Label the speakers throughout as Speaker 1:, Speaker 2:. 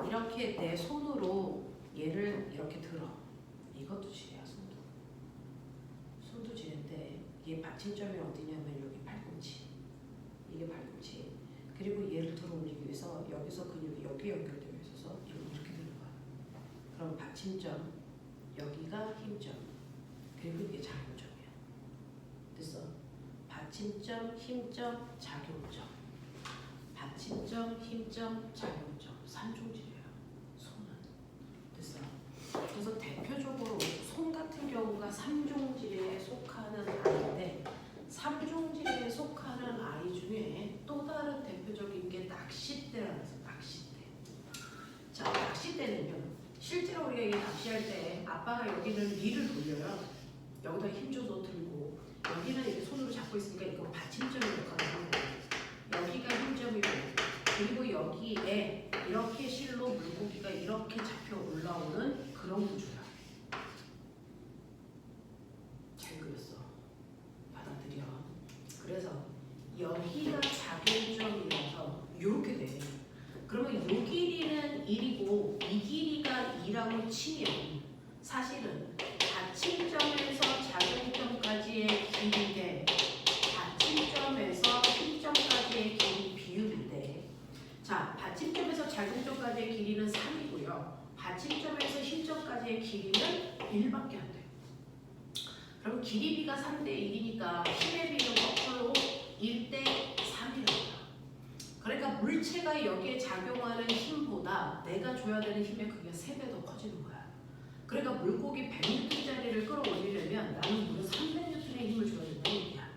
Speaker 1: 이렇게 내 손으로 얘를 이렇게 들어. 이것도 지뢰야. 손도 지뢰인데 얘 받침점이 어디냐면 여기 팔꿈치. 이게 팔꿈치. 그리고 얘를 들어 올리기 위해서 여기서 근육이 여기 연결되어 있어서 이렇게 되는 거야. 그럼 받침점, 여기가 힘점, 그리고 이게 작용점이야. 됐어? 받침점, 힘점, 작용점. 받침점, 힘점, 작용점. 3종질이야. 손은. 됐어? 그래서 대표적으로 손 같은 경우가 3종질에 속하는 아이인데 3종질에 속하는 아이 중에 또 다른 대표적인 게 낚싯대라는 거죠. 낚싯대. 자, 낚싯대는요. 실제로 우리가 이 낚시할 때 아빠가 여기는 리를 돌려요. 여기다 힘줘서 들고 여기는 이렇게 손으로 잡고 있으니까 이거 받침점이 역할을 하는 거예요. 여기가 힘점이고 그리고 여기에 이렇게 실로 물고기가 이렇게 잡혀 올라오는 그런 구조야. 잘 그렸어. 받아들여. 그래서 여기가 작용점이라서 이렇게 돼. 그러면 이 길이는 1이고 이 길이가 2라고 치면 사실은 받침점에서 작용점까지의 길이인데 받침점에서 힘점까지의 길이 비율인데 자, 받침점에서 작용점까지의 길이는 3이고요. 받침점에서 힘점까지의 길이는 1밖에 안 돼. 그럼 길이 비가 3대 1이니까 힘의 비는 거꾸로 1대 3이랍니다. 그러니까 물체가 여기에 작용하는 힘보다 내가 줘야 되는 힘의 크기가 3배 더 커지는 거야. 그러니까 물고기 100N짜리를 끌어올리려면 나는 무려 300N의 힘을 줘야 된다는 얘기야.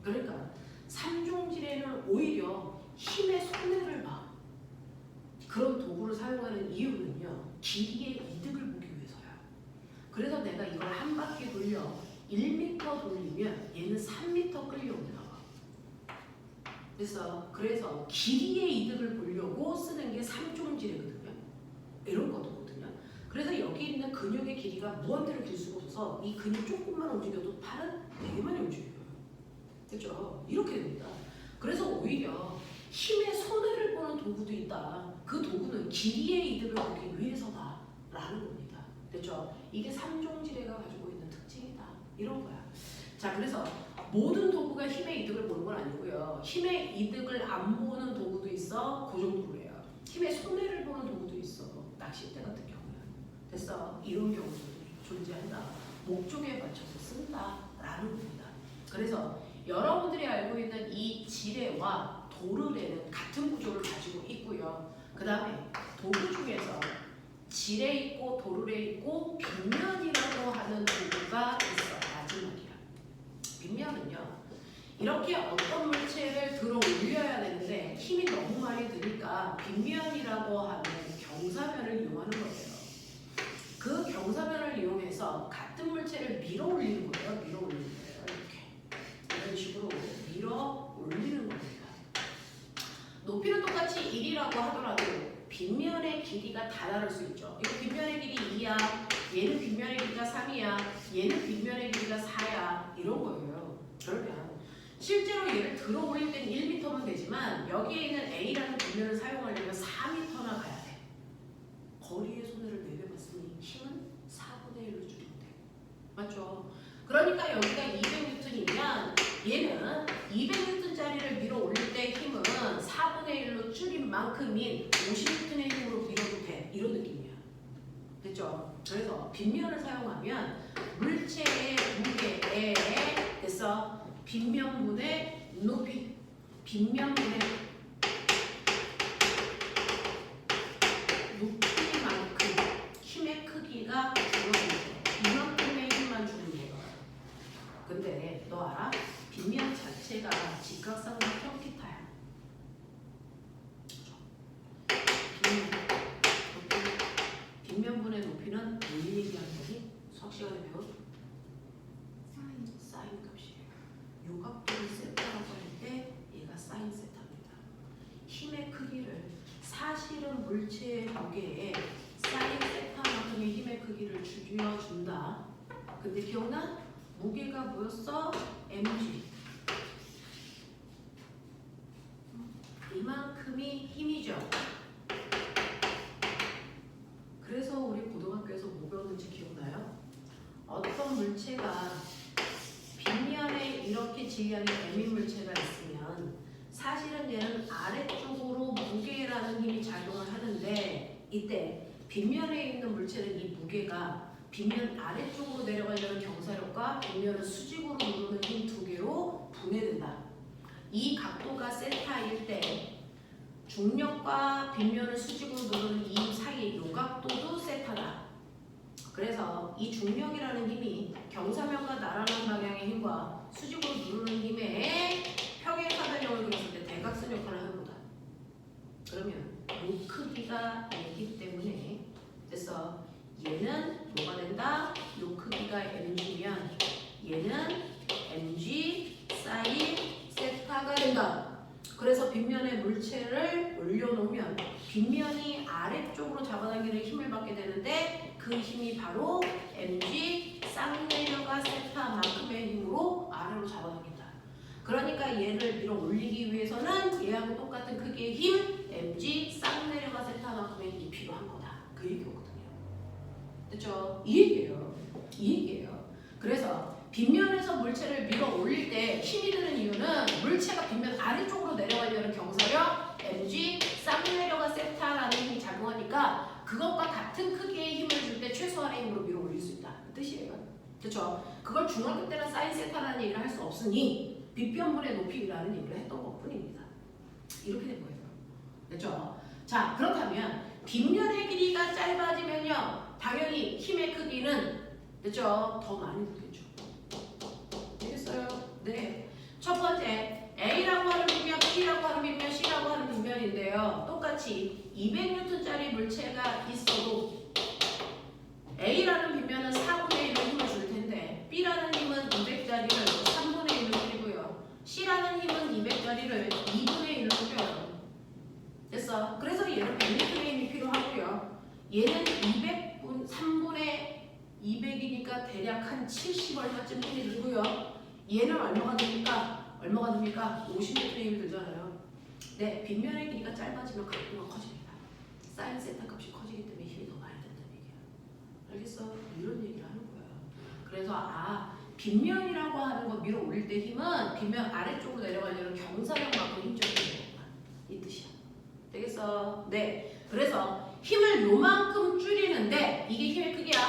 Speaker 1: 그러니까 3종질에는 오히려 힘의 손해를 봐. 그런 도구를 사용하는 이유는요. 길이의 이득을 보기 위해서야. 그래서 내가 이걸 한 바퀴 돌려 1m 돌리면 얘는 3m 끌려온다. 그래서 길이의 이득을 보려고 쓰는 게 3종질이거든요. 이런 거거든요. 그래서 여기 있는 근육의 길이가 무한대로 길 수가 없어서 이 근육 조금만 움직여도 팔은 되게 많이 움직여요. 그렇죠? 이렇게 됩니다. 그래서 오히려 힘의 손해를 보는 도구도 있다. 그 도구는 길이의 이득을 보기 위해서다. 라는 겁니다. 됐죠? 이게 3종질애가 가지고 있는 특징이다. 이런 거야. 자, 그래서 모든 도구가 힘의 이득을 보는 건 아니고요. 힘의 이득을 안 보는 도구도 있어. 그 정도로요. 힘의 손해를 보는 도구도 있어. 낚싯대 같은 경우는. 됐어? 이런 경우도 존재한다. 목적에 맞춰서 쓴다라는 겁니다. 그래서 여러분들이 알고 있는 이 지뢰와 도르래는 같은 구조를 가지고 있고요. 그 다음에 도구 중에서 지뢰 있고 도르래 있고 빗면이라고 하는 도구가 있어. 마지막이야. 빗면은요. 이렇게 어떤 물체를 들어 올려야 되는데 힘이 너무 많이 드니까 빗면이라고 하는 경사면을 이용하는 거예요. 그 경사면을 이용해서 같은 물체를 밀어 올리는 거예요. 밀어 올리는 거예요. 이렇게. 이런 식으로 밀어 올리는 겁니다. 높이는 똑같이 1이라고 하더라도 빗면의 길이가 다 다를 수 있죠. 이거 빗면의 길이 2야. 얘는 빗면의 길이가 3이야. 얘는 빗면의 길이가 4야. 이런 거예요. 그러면 실제로 얘를 들어 올릴 땐 1m면 되지만 여기에 있는 A라는 빗면을 사용하려면 4m나 가야 돼. 거리의 손해를 4배 봤으니 힘은 4분의 1로 줄이면 돼. 맞죠? 그러니까 여기가 200N이면 얘는 200N짜리를 밀어 올릴 때 힘은 4분의 1로 줄인 만큼인 50N의 힘으로 밀어도 돼. 이런 느낌이야. 됐죠? 그래서 빗면을 사용하면 물체의 무게에 됐어? 빗면분의 높이, 빗면분의 높이만큼 힘의 크기가 줄어들죠. 이만큼의 힘만 주는 거예요. 근데 너 알아? 빗면 자체가 직각삼각 평기타야. 빗면분의 높이는 뭘 얘기하는 거니? 수학 시간에 배운? 사인 값이에요. 요각도를 세타라고 할 때 얘가 사인 세타입니다. 힘의 크기를 사실은 물체의 무게에 사인 세타만큼의 힘의 크기를 줄여준다. 근데 기억나? 무게가 뭐였어? mg. 이만큼이 힘이죠. 어떤 물체가 빗면에 이렇게 질량이 M인 물체가 있으면 사실은 얘는 아래쪽으로 무게라는 힘이 작용을 하는데 이때 빗면에 있는 물체는 이 무게가 빗면 아래쪽으로 내려가려는 경사력과 빗면을 수직으로 누르는 힘 두 개로 분해된다. 이 각도가 세타일 때 중력과 빗면을 수직으로 누르는 이 힘 사이의 이 각도도 세타다. 그래서 이 중력이라는 힘이 경사면과 날아가는 방향의 힘과 수직으로 누르는 힘의 평행사변형을 그렸을 때 대각선 역할을 하는 거다. 그러면 이 크기가 M이기 때문에 그래서 얘는 뭐가 된다? 이 크기가 mg면 얘는 mg 사인 세타가 된다. 그래서 빗면에 물체를 올려놓으면 빗면이 아래쪽으로 잡아당기는 힘을 받게 되는데 그 힘이 바로 mg 쌍내려가 세타만큼의 힘으로 아래로 잡아당긴다. 그러니까 얘를 밀어 올리기 위해서는 얘하고 똑같은 크기의 힘 mg 쌍내려가 세타만큼의 힘이 필요한 거다. 그 얘기거든요. 그렇죠? 이 얘기예요. 이 얘기예요. 그래서 빗면에서 물체를 밀어 올릴 때 힘이 드는 이유는 물체가 빗면 아래쪽으로 내려가려는 경사력 mg 쌍내려가 세타라는 힘이 작용하니까 그것과 같은 크기의 힘을 줄 때 최소한의 힘으로 밀어 올릴 수 있다. 그 뜻이에요. 그렇죠? 그걸 중학교 때는 사인 세타라는 얘기를 할 수 없으니 빗변분의 높이라는 얘기를 했던 것뿐입니다. 이렇게 된 거예요. 그렇죠? 자, 그렇다면 빗면의 길이가 짧아지면요 당연히 힘의 크기는 그렇죠? 더 많이 들겠죠. 되겠어요? 네. 첫 번째 A라고 하는 빗면, B라고 하는 빗면, C라고 하는 빗면인데요. 똑같이 200N짜리 물체가 있어도 A라는 빗면은 4분의 1로 힘을 줄 텐데 B라는 힘은 200짜리를 3분의 1로 줄이고요. C라는 힘은 200짜리를 2분의 1로 줄여요. 됐어? 그래서 얘는 100N의 힘이 필요하고요. 얘는 3분의 200이니까 대략 한 70 얼마쯤 힘이 들고요. 얘는 얼마가 됩니까? 50N의 힘이 들잖아요. 네, 빗면의 길이가 짧아지면 각도가 커집니다. 사인 세타 값이 커지기 때문에 힘이 더 많이 된다는 얘기야. 알겠어? 이런 얘기를 하는 거예요. 그래서 빗면이라고 하는 거 밀어 올릴 때 힘은 빗면 아래쪽으로 내려가려는 경사력만큼 힘적인 거다. 이 뜻이야. 되겠어? 네. 그래서 힘을 요만큼 줄이는데 이게 힘의 크기야.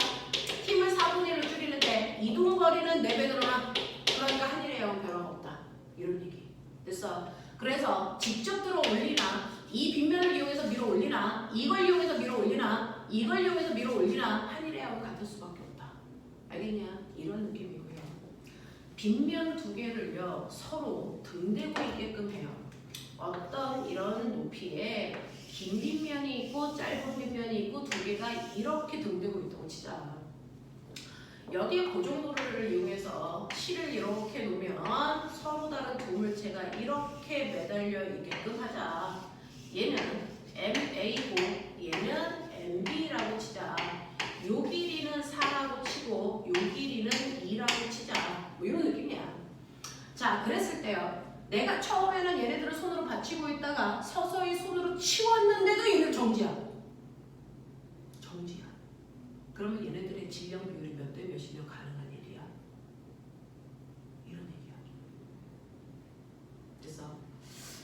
Speaker 1: 힘을 4분의 1로 줄이는데 이동거리는 4배 늘어나. 그러니까 한일의 영 변화가 없다. 이런 얘기. 됐어? 그래서 직접 들어 올리나 이 빗면을 이용해서 밀어 올리나 이걸 이용해서 밀어 올리나 이걸 이용해서 밀어 올리나 한일의 영은 같을 수밖에 없다. 알겠냐? 이런 느낌이고요. 빗면 두 개를요 서로 등대고 있게끔 해요. 어떤 이런 높이에 긴 빗면이 있고 짧은 빗면이 있고 두 개가 이렇게 등대고 있다고 치자. 여기에 고정도를 이용해서 실을 이렇게 놓으면 서로 다른 두 물체가 이렇게 매달려 있게끔 하자. 얘는 MA고 얘는 MB라고 치자. 요 길이는 4라고 치고 요 길이는 2라고 치자. 뭐 이런 느낌이야. 자, 그랬을 때요. 내가 처음에는 얘네들을 손으로 받치고 있다가 서서히 손으로 치웠는데도 얘는 정지야. 정지야. 그러면 얘네들의 질량 비율이 몇 대 몇이면 가능한 일이야? 이런 얘기야. 그래서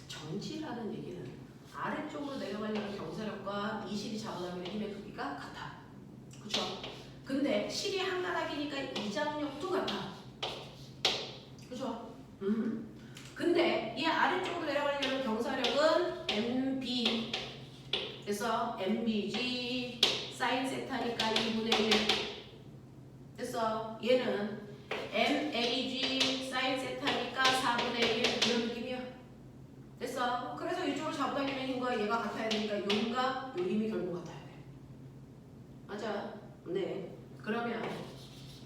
Speaker 1: 정지라는 얘기는 아래쪽으로 내려가려는 경사력과 이 실이 잡아당기는 힘의 크기가 같아. 그렇죠? 근데 실이 한 가닥이니까 이장력도 같아. 그렇죠? 근데 이 아래쪽으로 내려가려는 경사력은 MB. 그래서 MBG 사인 세타니까 2분의 1. 그래서 얘는 MAG 사인 세타니까 4분의 1 이런 느낌이야. 됐어? 그래서 이쪽으로 잡아당기는 힘과 얘가 같아야 되니까 요 힘과 요 힘이 결국 같아야 돼. 맞아? 네. 그러면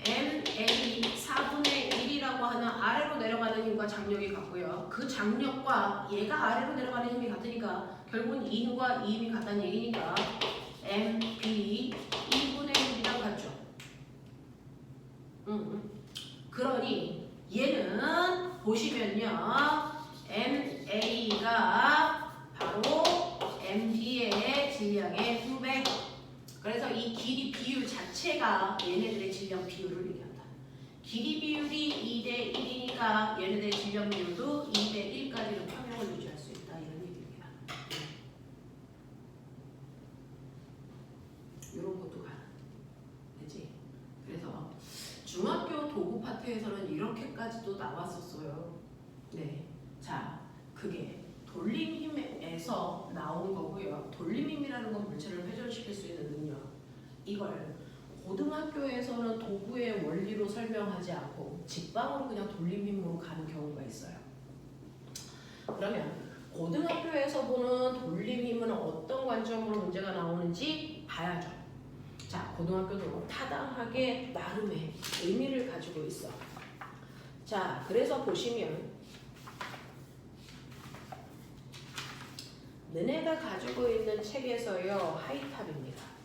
Speaker 1: MA 4분의 1이라고 하는 아래로 내려가는 힘과 장력이 같고요. 그 장력과 얘가 아래로 내려가는 힘이 같으니까 결국은 이 힘과 이 힘이 같다는 얘기니까 MB 2분의 1이랑 같죠. 그러니 얘는 보시면요. MA가 바로 MB의 질량의 2배. 그래서 이 길이 비율 자체가 얘네들의 질량 비율을 얘기한다. 길이 비율이 2대 1이니까 얘네들의 질량 비율도 2대 1까지는 평형을 유지할 수 있다 이런 얘기입니다. 이런 것도 가능하지. 그래서 중학교 도구 파트에서는 이렇게까지도 나왔었어요. 네, 자 그게 돌림힘에서 나온 거고요. 돌림힘이라는 건 물체를 회전시킬 수 있는 능력. 이걸 고등학교에서는 도구의 원리로 설명하지 않고 직방으로 그냥 돌림힘으로 가는 경우가 있어요. 그러면 고등학교에서 보는 돌림힘은 어떤 관점으로 문제가 나오는지 봐야죠. 자, 고등학교도 타당하게 나름의 의미를 가지고 있어. 자, 그래서 보시면 너네가 가지고 있는 책에서요 하이탑입니다.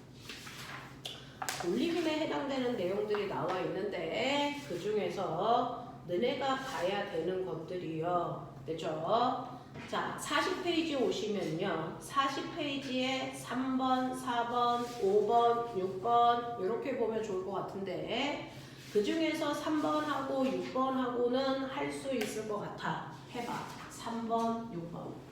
Speaker 1: 돌림힘에 해당되는 내용들이 나와 있는데 그 중에서 너네가 봐야 되는 것들이요. 그죠? 자, 40페이지 오시면요. 40페이지에 3번, 4번, 5번, 6번 이렇게 보면 좋을 것 같은데 그 중에서 3번하고 6번하고는 할 수 있을 것 같아. 해봐. 3번, 6번.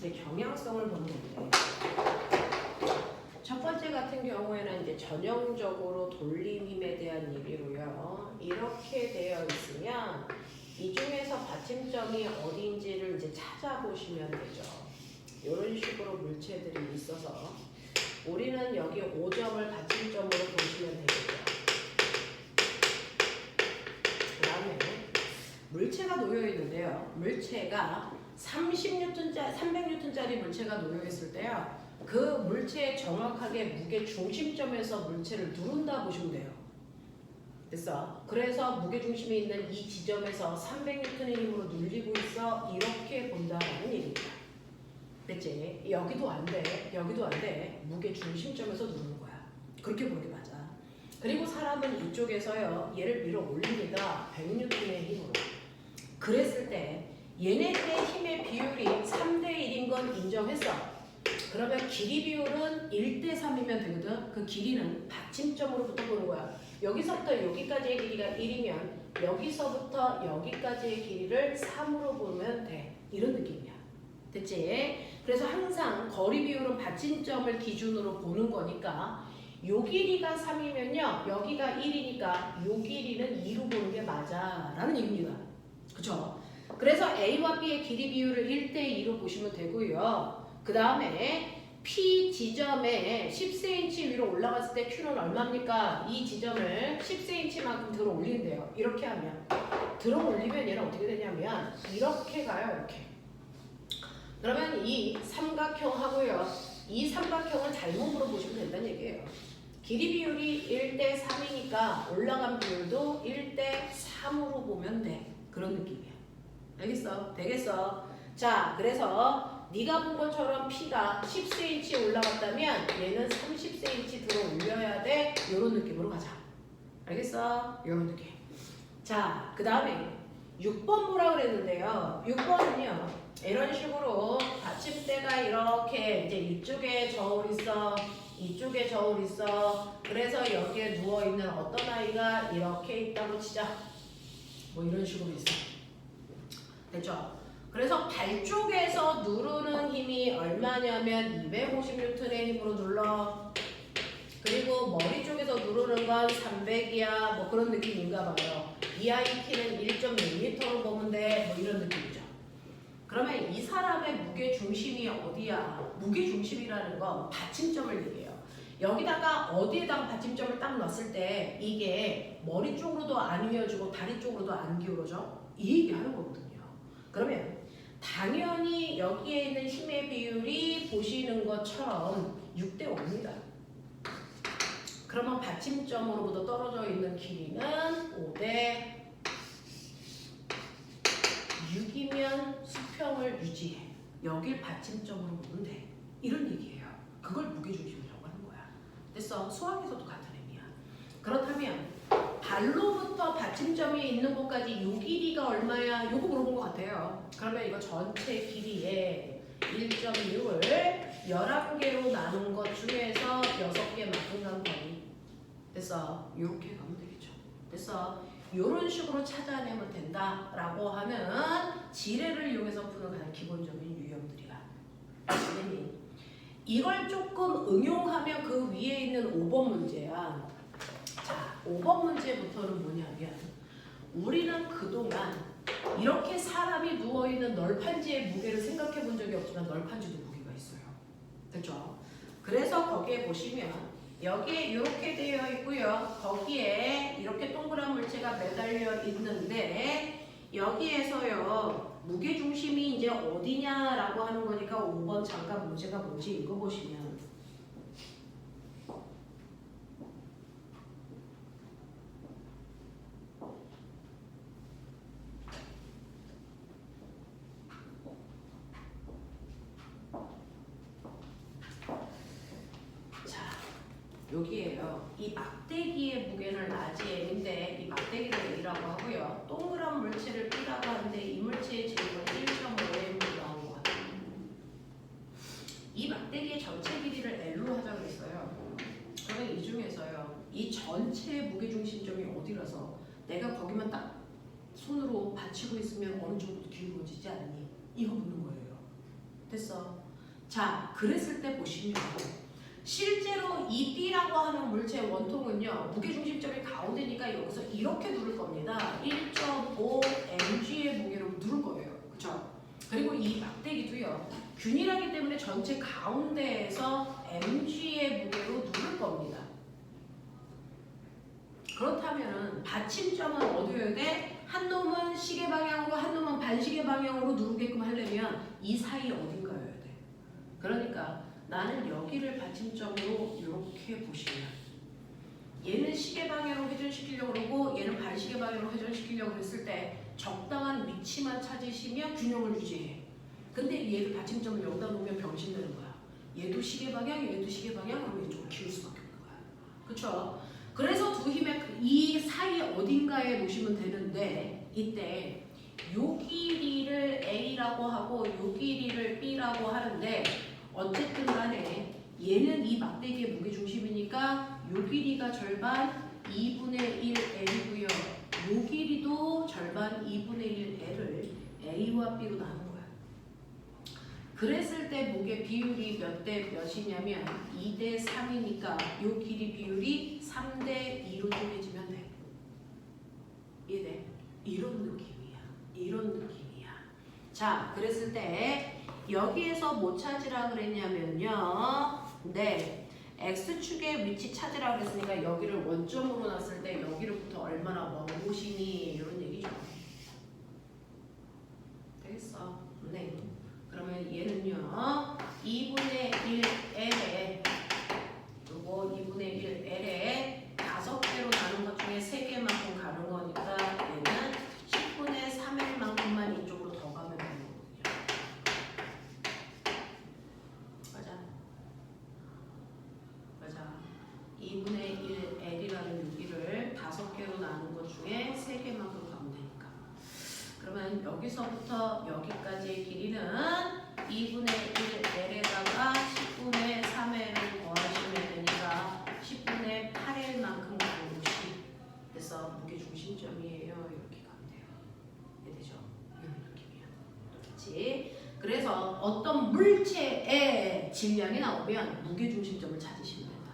Speaker 1: 이제 경향성을 보는 건데 첫 번째 같은 경우에는 이제 전형적으로 돌림 힘에 대한 얘기로요. 이렇게 되어 있으면 이 중에서 받침점이 어딘지를 이제 찾아보시면 되죠. 이런 식으로 물체들이 있어서 우리는 여기 5점을 받침점으로 보시면 되겠죠. 그 다음에 물체가 놓여 있는데요. 물체가 300N짜리 물체가 놓여 있을 때요. 그 물체에 정확하게 무게 중심점에서 물체를 누른다 보시면 돼요. 됐어? 그래서 무게 중심이 있는 이 지점에서 300N의 힘으로 눌리고 있어. 이렇게 본다라는 얘기입니다. 됐지? 여기도 안 돼. 여기도 안 돼. 무게 중심점에서 누르는 거야. 그렇게 보는 게 맞아. 그리고 사람은 이쪽에서요. 얘를 밀어 올립니다. 100N의 힘으로. 그랬을 때 얘네들의 힘의 비율이 3대1인 건 인정했어. 그러면 길이 비율은 1대3이면 되거든. 그 길이는 받침점으로부터 보는 거야. 여기서부터 여기까지의 길이가 1이면 여기서부터 여기까지의 길이를 3으로 보면 돼. 이런 느낌이야. 됐지? 그래서 항상 거리 비율은 받침점을 기준으로 보는 거니까 요 길이가 3이면요. 여기가 1이니까 요 길이는 2로 보는 게 맞아. 라는 얘기입니다. 그쵸? 그래서 A와 B의 길이 비율을 1대2로 보시면 되고요. 그 다음에 P 지점에 10cm 위로 올라갔을 때 Q는 얼마입니까? 이 지점을 10cm만큼 들어 올린대요. 이렇게 하면 들어 올리면 얘는 어떻게 되냐면 이렇게 가요. 이렇게. 그러면 이 삼각형 하고요. 이 삼각형을 잘못으로 보시면 된다는 얘기예요. 길이 비율이 1대3이니까 올라간 비율도 1대3으로 보면 돼. 그런 느낌이야. 알겠어? 되겠어? 자, 그래서 네가 본 것처럼 P가 10cm 올라갔다면 얘는 30cm 들어 올려야 돼. 이런 느낌으로 가자. 알겠어? 이런 느낌. 자, 그 다음에 6번 뭐라 그랬는데요. 6번은요. 이런 식으로 받침대가 이렇게 이제 이쪽에 저울 있어. 이쪽에 저울 있어. 그래서 여기에 누워있는 어떤 아이가 이렇게 있다고 치자. 뭐 이런 식으로 있어. 됐죠? 그래서 발 쪽에서 누르는 힘이 얼마냐면 250N의 힘으로 눌러. 그리고 머리 쪽에서 누르는 건 300이야. 뭐 그런 느낌인가 봐요. 이 아이 키는 1.6m로 보면 돼. 뭐 이런 느낌이죠. 그러면 이 사람의 무게 중심이 어디야? 무게 중심이라는 건 받침점을 얘기해요. 여기다가 어디에다가 받침점을 딱 놨을 때 이게 머리 쪽으로도 안 휘어지고 다리 쪽으로도 안 기울어져? 이 얘기 하는 거거든요. 그러면 당연히 여기에 있는 힘의 비율이 보시는 것처럼 6대5입니다. 그러면 받침점으로부터 떨어져 있는 길이는 5대6이면 수평을 유지해. 여길 받침점으로 보면 돼. 이런 얘기예요. 그걸 무게중심이라고 하는 거야. 됐어? 수학에서도 같은 의미야. 그렇다면 발로부터 받침점이 있는 곳까지 요 길이가 얼마야? 요거 물어본 것 같아요. 그러면 이거 전체 길이의 1.6을 11개로 나눈 것 중에서 6개 만큼간 거리. 됐어? 요렇게 가면 되겠죠. 됐어? 요런 식으로 찾아내면 된다라고 하는 지뢰를 이용해서 푸는 가장 기본적인 유형들이야. 알겠니? 이걸 조금 응용하면 그 위에 있는 5번 문제야. 자, 5번 문제부터는 뭐냐면 우리는 그동안 이렇게 사람이 누워있는 널판지의 무게를 생각해 본 적이 없지만 널판지도 무게가 있어요. 됐죠? 그래서 거기에 보시면 여기에 이렇게 되어 있고요. 거기에 이렇게 동그란 물체가 매달려 있는데 여기에서요. 무게중심이 이제 어디냐라고 하는 거니까 5번 잠깐 문제가 뭔지 읽어보시면 여기에요. 이 막대기의 무게는 라지M인데 이 막대기를 A라고 하고요. 동그란 물체를 B라고 하는데 이 물체의 질량은 1.5M으로 나온 것 같아요. 이 막대기의 전체 길이를 L로 하자고 했어요. 저는 이 중에서요. 이 전체 무게중심점이 어디라서 내가 거기만 딱 손으로 받치고 있으면 어느 정도 기울어지지 않니? 이거 묻는 거예요. 됐어. 자, 그랬을 때 보시면 실제로 이 B라고 하는 물체의 원통은요, 무게중심점이 가운데니까 여기서 이렇게 누를 겁니다. 1.5 mg의 무게로 누를 거예요. 그쵸? 그리고 이 막대기도요, 균일하기 때문에 전체 가운데에서 mg의 무게로 누를 겁니다. 그렇다면 받침점은 어디여야 돼? 한 놈은 시계 방향으로, 한 놈은 반시계 방향으로 누르게끔 하려면 이 사이 어딘가여야 돼. 그러니까 나는 여기를 받침점으로 이렇게 보시면 얘는 시계 방향으로 회전시키려고 그러고 얘는 반시계 방향으로 회전시키려고 했을 때 적당한 위치만 찾으시면 균형을 유지해. 근데 얘를 받침점을 여기다 놓으면 병신되는 거야. 얘도 시계 방향, 얘도 시계 방향, 그러면 이쪽으로 기울 수밖에 없는 거야. 그쵸? 그래서 두 힘의 이 사이 어딘가에 놓으시면 되는데 이때 요 길이를 A라고 하고 요 길이를 B라고 하는데 어쨌든 간에 얘는 이 막대기의 무게중심이니까 요 길이가 절반 2분의 1 L이고요. 요 길이도 절반 2분의 1 L을 A와 B로 나눈 거야. 그랬을 때 무게 비율이 몇 대 몇이냐면 2대 3이니까 요 길이 비율이 3대 2로 쪼개지면 돼. 이해돼? 이런 느낌이야. 이런 느낌이야. 자, 그랬을 때 여기에서 뭐 찾으라 그랬냐면요. 네. X축의 위치 찾으라 그랬으니까 여기를 원점으로 놨을 때 여기로부터 얼마나 먼 곳이니 이런 얘기죠. 되겠어? 네. 그러면 얘는요. 2분의 1L에 그리고 2분의 1L에 5개로 나눈 것 중에 3개만큼 가는 거니까 얘는 10분의 3L만큼만 이쪽으로 더 가면 되는 거거든요. 맞아. 맞아. 2분의 1L이라는 여기를 5개로 나눈 것 중에 3개만큼 가면 되니까. 그러면 여기서부터 여기까지의 길이는 2분의 1L에다가 10분의 3L을 더하시면 되니까 10분의 8L만큼 가는 곳이 그래서 무게중심점이에요. 이렇게 가면 돼요. 이해되죠? 이런 느낌이야. 그렇지? 그래서 어떤 물체의 질량이 나오면 무게중심점을 찾으시면 된다.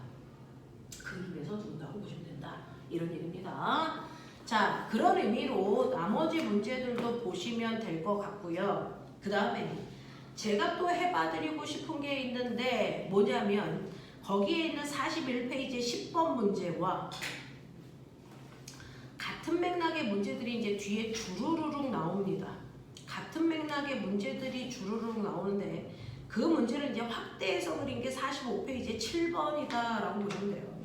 Speaker 1: 그 힘에서 둔다고 보시면 된다. 이런 얘기입니다. 자, 그런 의미로 나머지 문제들도 보시면 될 것 같고요. 그 다음에 제가 또 해봐드리고 싶은 게 있는데 뭐냐면 거기에 있는 41페이지 10번 문제와 같은 맥락의 문제들이 이제 뒤에 주르르륵 나옵니다. 같은 맥락의 문제들이 주르륵 나오는데 그 문제를 이제 확대해서 그린 게 45페이지 7번이다라고 보시면 돼요.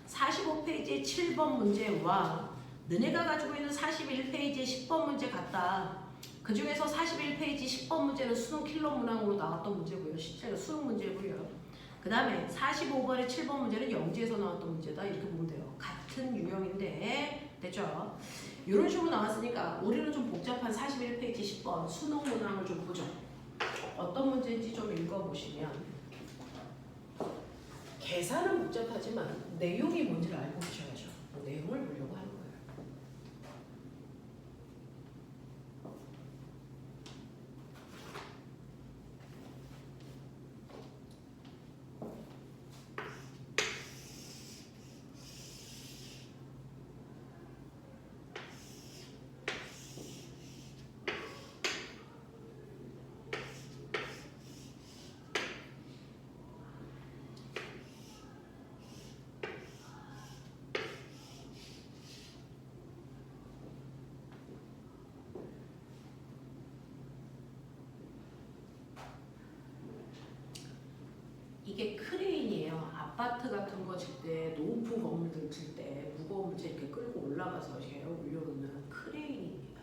Speaker 1: 45페이지 7번 문제와 너네가 가지고 있는 41페이지 10번 문제 같다. 그 중에서 41페이지 10번 문제는 수능 킬러 문항으로 나왔던 문제고요. 실제로 수능 문제고요. 그 다음에 45번의 7번 문제는 영지에서 나왔던 문제다. 이렇게 보면 돼요. 같은 유형인데 됐죠? 이런 식으로 나왔으니까 우리는 좀 복잡한 41페이지 10번 수능 문항을 좀 보죠. 어떤 문제인지 좀 읽어보시면 계산은 복잡하지만 내용이 뭔지를 알고 계셔야죠. 내용을 보려고 하는 거예요. 이게 크레인이에요. 아파트 같은 거 질 때, 높은 건물들 질 때 무거운 물체 이렇게 끌고 올라가서 이렇게 올려놓는 크레인입니다.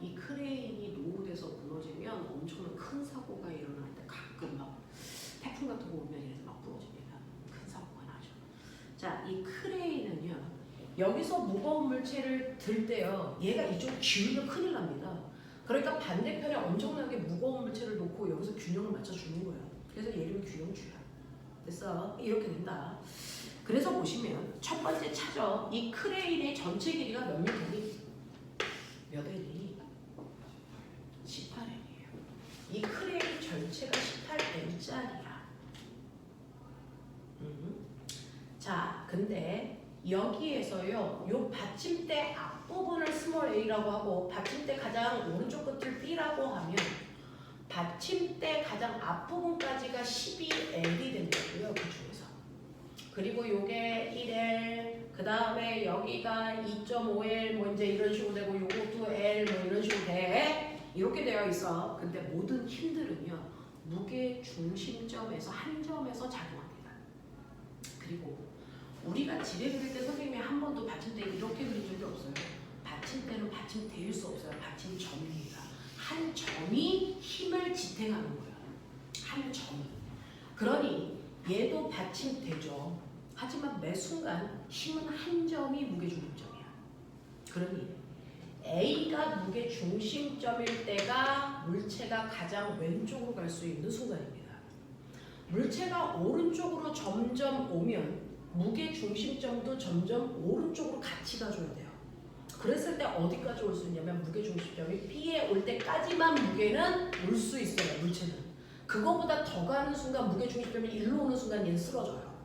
Speaker 1: 이 크레인이 노후돼서 무너지면 엄청난 큰 사고가 일어날 때 가끔 막 태풍 같은 거 오면 이래서 막 부러집니다. 큰 사고가 나죠. 자, 이 크레인은요. 여기서 무거운 물체를 들 때요. 얘가 이쪽 기울면 큰일 납니다. 그러니까 반대편에 엄청나게 무거운 물체를 놓고 여기서 균형을 맞춰주는 거예요. 그래서 얘를 균형주야. 됐어? 이렇게 된다. 그래서 보시면 첫 번째 차죠. 이 크레인의 전체 길이가 몇 미터니? 몇 L이? 18L이에요. 이 크레인이 물체가 18M짜리야. 자, 근데 여기에서요, 요 받침대 앞부분을 스몰 a라고 하고 받침대 가장 오른쪽 끝을 b라고 하면 받침대 가장 앞부분까지가 12L이 된다고요, 그 중에서. 그리고 요게 1L, 그 다음에 여기가 2.5L, 뭐 이제 이런 식으로 되고 요것도 L, 뭐 이런 식으로 돼. 이렇게 되어 있어. 근데 모든 힘들은요, 무게 중심점에서 한 점에서 작용합니다. 그리고 우리가 지뢰 그릴 때 선생님이 한 번도 받침대 이렇게 그린 적이 없어요. 받침대는 받침대일 수 없어요. 받침점입니다. 한 점이 힘을 지탱하는 거예요. 한 점이. 그러니 얘도 받침대죠. 하지만 매 순간 힘은 한 점이 무게중심점이야. 그러니 A가 무게중심점일 때가 물체가 가장 왼쪽으로 갈 수 있는 순간입니다. 물체가 오른쪽으로 점점 오면 무게중심점도 점점 오른쪽으로 같이 가줘야 돼요. 그랬을 때 어디까지 올 수 있냐면 무게중심점이 B에 올 때까지만 무게는 올 수 있어요. 물체는. 그거보다 더 가는 순간 무게중심점이 일로 오는 순간 얘는 쓰러져요.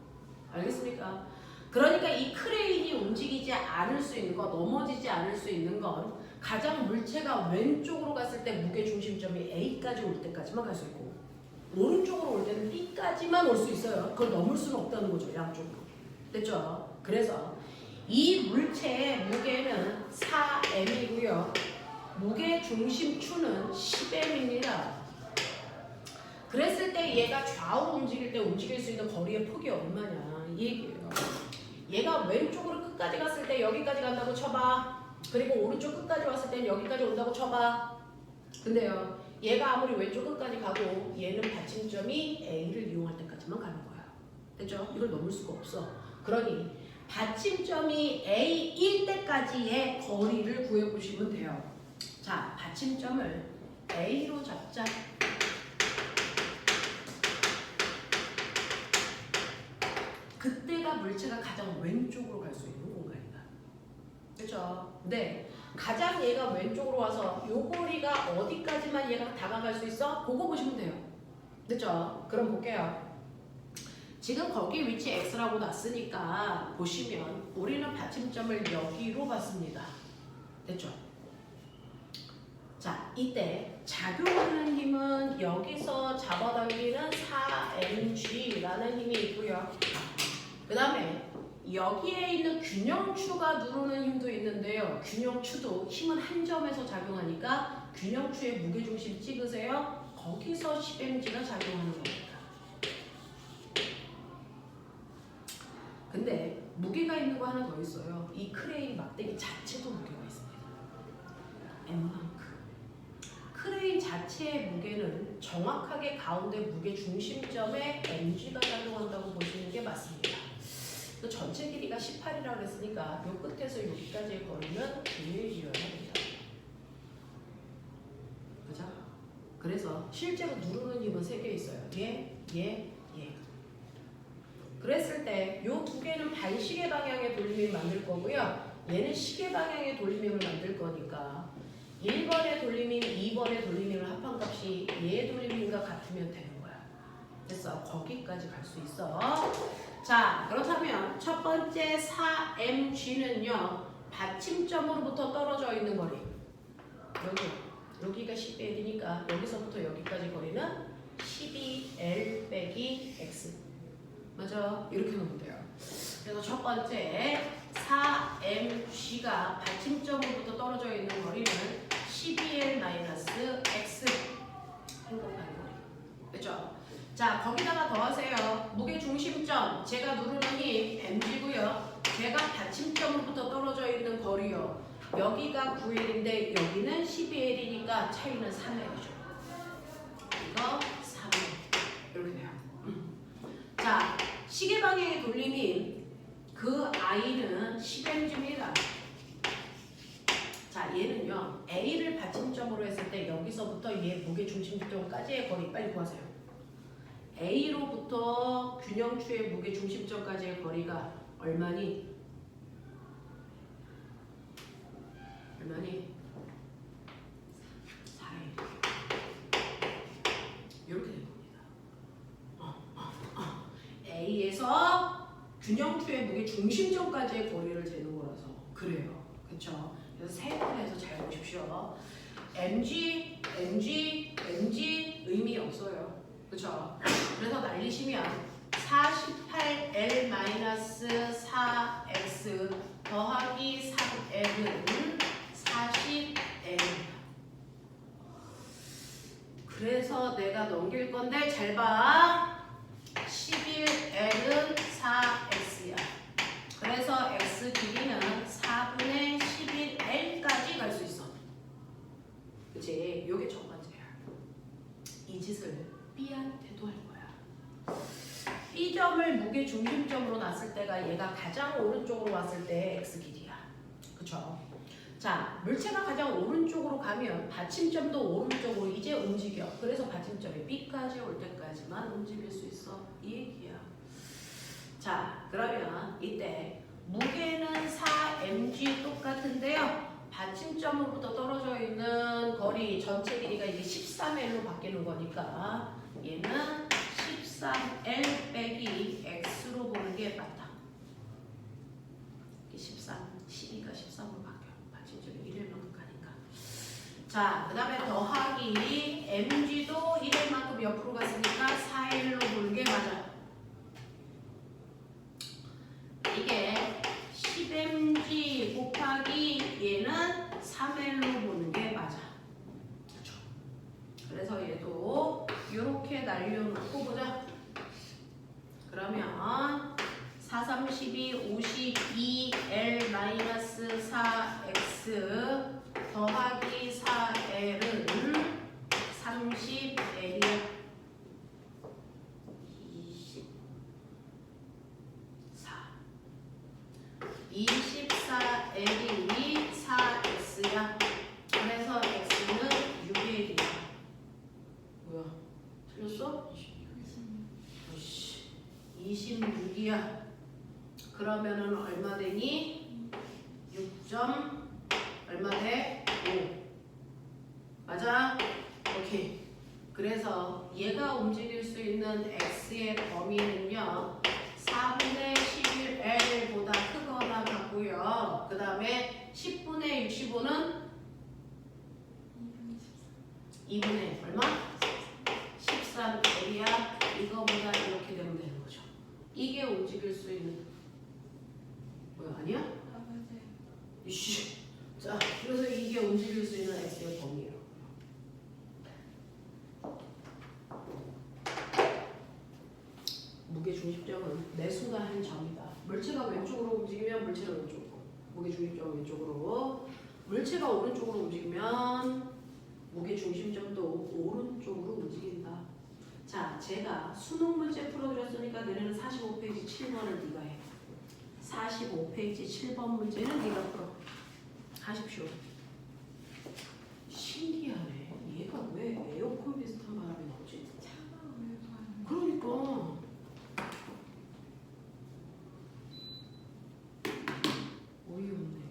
Speaker 1: 알겠습니까? 그러니까 이 크레인이 움직이지 않을 수 있는 것, 넘어지지 않을 수 있는 건 가장 물체가 왼쪽으로 갔을 때 무게중심점이 A까지 올 때까지만 갈 수 있고 오른쪽으로 올 때는 B까지만 올 수 있어요. 그걸 넘을 수는 없다는 거죠. 양쪽으로. 됐죠? 그래서 이 물체의 무게는 4m이고요. 무게중심추는 10m입니다. 그랬을 때 얘가 좌우로 움직일 때 움직일 수 있는 거리의 폭이 얼마냐 이 얘기예요. 얘가 왼쪽으로 끝까지 갔을 때 여기까지 간다고 쳐봐. 그리고 오른쪽 끝까지 왔을 때는 여기까지 온다고 쳐봐. 근데요, 얘가 아무리 왼쪽 끝까지 가도 얘는 받침점이 A를 이용할 때까지만 가는 거야. 됐죠? 이걸 넘을 수가 없어. 그러니 받침점이 A일 때까지의 거리를 구해보시면 돼요. 자, 받침점을 A로 잡자. 그때가 물체가 가장 왼쪽으로 갈 수 있는 공간이다. 그렇죠? 네. 가장 얘가 왼쪽으로 와서 요 거리가 어디까지만 얘가 다가갈 수 있어? 그거 보시면 돼요. 됐죠? 그럼 볼게요. 지금 거기 위치 X라고 놨으니까 보시면 우리는 받침점을 여기로 봤습니다. 됐죠? 자, 이때 작용하는 힘은 여기서 잡아당기는 4mg라는 힘이 있고요. 그 다음에 여기에 있는 균형추가 누르는 힘도 있는데요. 균형추도 힘은 한 점에서 작용하니까 균형추의 무게중심 찍으세요. 거기서 10mg가 작용하는 겁니다. 근데 무게가 있는 거 하나 더 있어요. 이 크레인 막대기 자체도 무게가 있습니다. M만큼. 크레인 자체의 무게는 정확하게 가운데 무게 중심점에 mg가 작용한다고 보시는 게 맞습니다. 그 전체 길이가 18이라고 했으니까 요 끝에서 여기까지의 거리는 2L이어야 합니다. 그죠? 그래서 실제로 누르는 힘은 3개 있어요. 얘. 그랬을 때 요 두 개는 반시계 방향의 돌림힘을 만들 거고요. 얘는 시계 방향의 돌림힘을 만들 거니까 1번의 돌림힘, 2번의 돌림힘을 합한 값이 얘의 돌림힘과 같으면 되는 거야. 됐어. 거기까지 갈 수 있어. 자, 그렇다면 첫 번째 4mg는요. 받침점으로부터 떨어져 있는 거리. 여기가 10L이니까 여기서부터 여기까지 거리는 12L 빼기 X. 맞아. 이렇게 놓으면 돼요. 그래서 첫 번째 4mg가 받침점으로부터 떨어져 있는 거리는 12L-X 행동하는 거리. 그렇죠? 자, 거기다가 더하세요. 무게중심점, 제가 누르는 힘 mg고요. 제가 받침점으로부터 떨어져 있는 거리요. 여기가 9L인데 여기는 12L이니까 차이는 3L이죠. 이거 3L. 이렇게 돼요. 자, 시계 방향의 돌림힘 그 I는 10mg입니다. 자, 얘는요. A를 받침점으로 했을 때 여기서부터 얘 무게중심점까지의 거리 빨리 구하세요. A로부터 균형추의 무게중심점까지의 거리가 얼마니? 4L. 이렇게 됩니다. 균형추의 무게 중심점까지의 거리를 재는 거라서 그래요. 그쵸? 그래서 세 번에서 잘 보십시오. mg, mg, mg 의미 없어요. 그쵸? 그래서 날리시면 48L-4x 더하기 3L은 40L. 그래서 내가 넘길 건데 잘 봐. 11L은 4X야. 그래서 X 길이는 4분의 11L까지 갈 수 있어. 그치? 요게 첫 번째야. 이 짓을 B한테도 할 거야. B점을 무게 중심점으로 놨을 때가 얘가 가장 오른쪽으로 왔을 때 X 길이야. 그쵸? 자, 물체가 가장 오른쪽으로 가면 받침점도 오른쪽으로 이제 움직여. 그래서 받침점이 B까지 올 때까지만 움직일 수 있어. 이 얘기야. 자, 그러면 이때 무게는 4mg 똑같은데요. 받침점으로부터 떨어져 있는 거리 전체 길이가 이게 13L로 바뀌는 거니까 얘는 13L 빼기 X로 보는 게 맞다. 12가 13으로 바뀌어. 받침점이 1일 만큼 가니까. 자, 그 다음에 더하기 mg도 1일 만큼 옆으로 갔으니까 4L로 보는 게 맞아. 이게 10mg 곱하기 얘는 3L로 보는 게 맞아. 그렇죠? 그래서 얘도 이렇게 날려놓고 보자. 그러면 4, 3, 12, 52L-4X 더하기 4L은 30L이야. 24L이 4X야. 그래서 X는 6L이야. 뭐야? 틀렸어? 26이야. 그러면은 얼마 되니? 6점 얼마 돼? 5. 맞아? 오케이. 그래서 얘가 움직일 수 있는 X의 범위는요 4분의 11L보다 크거나 같고요. 그 다음에 10분의 65는 2분의 얼마? 13L이야. 이거보다 이렇게 되면 되는 거죠. 이게 움직일 수 있는 뭐야? 아니야?
Speaker 2: 아 맞아요.
Speaker 1: 이씨. 자, 그래서 이게 움직일 수 있는 X의 범위예요. 무게 중심점은 내수가 한 점이다. 물체가 왼쪽으로 움직이면 물체는 왼쪽으로, 무게 중심점은 왼쪽으로. 물체가 오른쪽으로 움직이면 무게 중심점도 오른쪽으로 움직인다. 자, 제가 수능 문제 풀어드렸으니까 내년은 45페이지 7번을 네가 해. 45페이지 7번 문제는 네가 풀어. 하십시오. 신기하네. 얘가 왜 에어컨 비슷한 바람이 나오지?
Speaker 2: 차가워요 바람.
Speaker 1: 그러니까. 어이없네.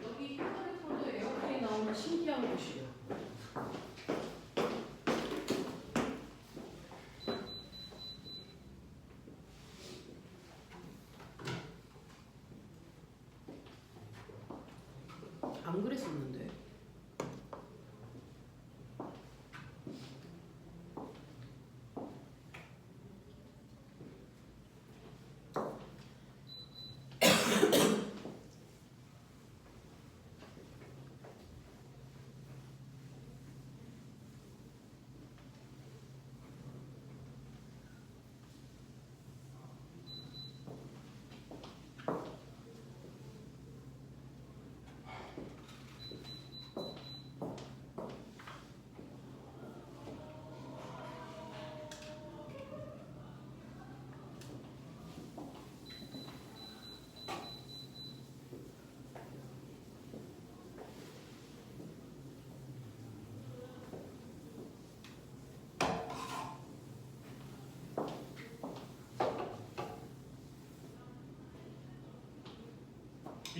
Speaker 1: 여기 휴대폰도 에어컨이 나오는 신기한 곳이에요. 안 그랬었는데.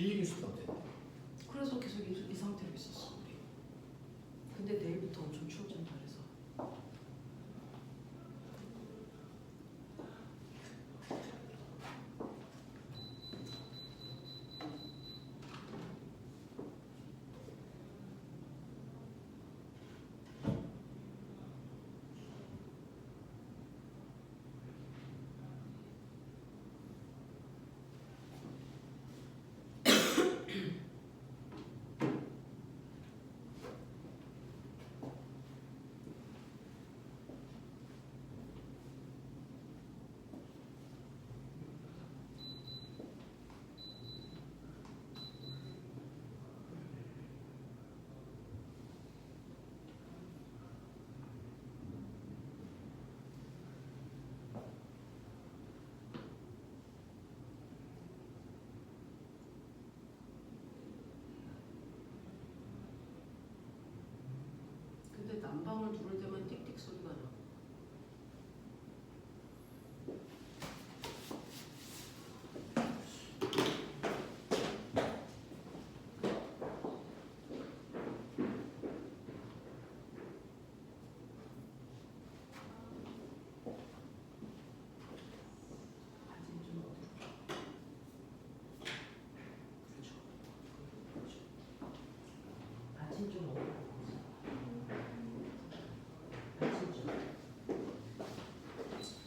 Speaker 3: 빌리기수도 어땠대?
Speaker 1: 그래서 계속 이 상태로 있었어 우리. 근데 내일부터 엄청 추워진다 그래서. 근데 난방을 누를 때만 띡띡 소리가 나. 바지는 좀 어둡게. 그렇죠. 그렇죠. 바지는 좀 어둡게. 바지는 좀.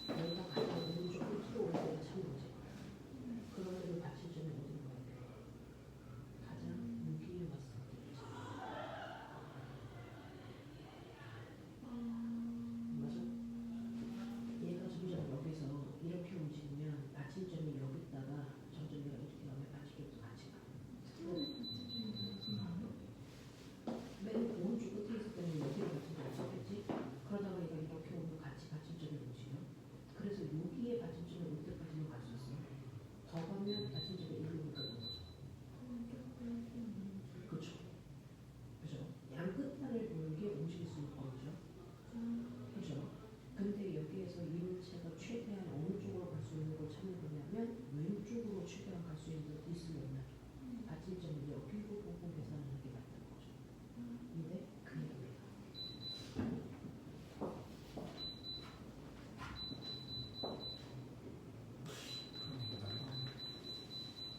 Speaker 1: 여기가 가장 오른쪽으로 들어올 때가 참 문제. 그런데도 바지 좀 어딘 것 같아. 가장 여기에 왔을 때. 맞아? 얘가 점점 여기서 이렇게 움직이면 받침점이 여기 있다가 점점 얘가 이렇게 나오면 받침점도 같이 가. 맨 오른쪽 끝에 있을 때는 여기에 받침점 없었겠지? 그러다가 얘가 이렇게 오면 같이 받침점이 움직여. 그래서 여기에 받침점이 올 때까지는 갈 수 있어. 더 가면 받침점이 이리니까 넘어져. 그렇죠. 그죠? 양 끝단을 돌게 움직일 수는 없죠. 그죠? 근데 여기에서 이물체가 최대한 어느 쪽으로 갈 수 있는 걸 찾는 거냐면 왼쪽으로 최대한 갈 수 있는 게 있으면 없나? 받침점을 여기로 보고 계산하는 게 맞다는 거죠. 근데 그 얘기입니다.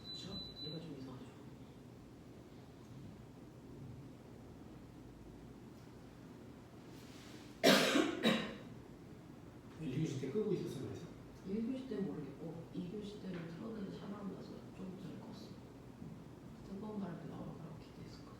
Speaker 1: 그렇죠? 얘가 좀 이상하죠.
Speaker 3: 빌리기수 때 끄고 있어서 그래서
Speaker 1: 1교시 때는 모르겠고 2교시 때는 틀었는데 샤워하고 나서 좀 전에 껐어. 뜨거운 바람이 나오라고 기대했을 거야.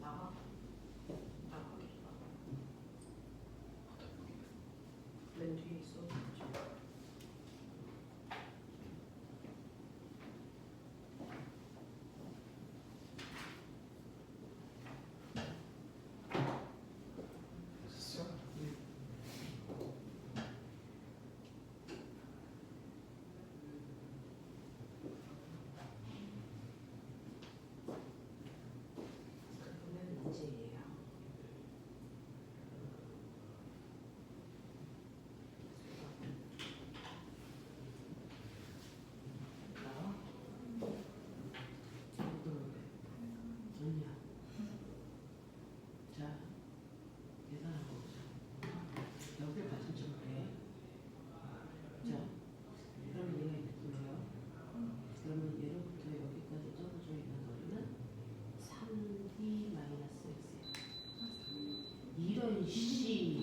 Speaker 1: 나가. 나가게. 맨 뒤에 있어.
Speaker 3: 됐어?
Speaker 1: 그러면 문제예요. 나와? 언니야. 자, 계산하고 보자. 여기를 받침점을 해. 자, 그러면 얘가 이렇게 돌려요. 그러면 얘로부터 여기까지 떨어져 있는 거리는 3D 마이너스 x야. 이런 씨.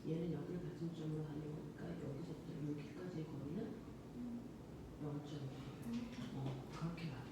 Speaker 1: 얘는 여기를 받침점으로 하니까 여기서부터 여기까지의 거리는 그렇게 나와.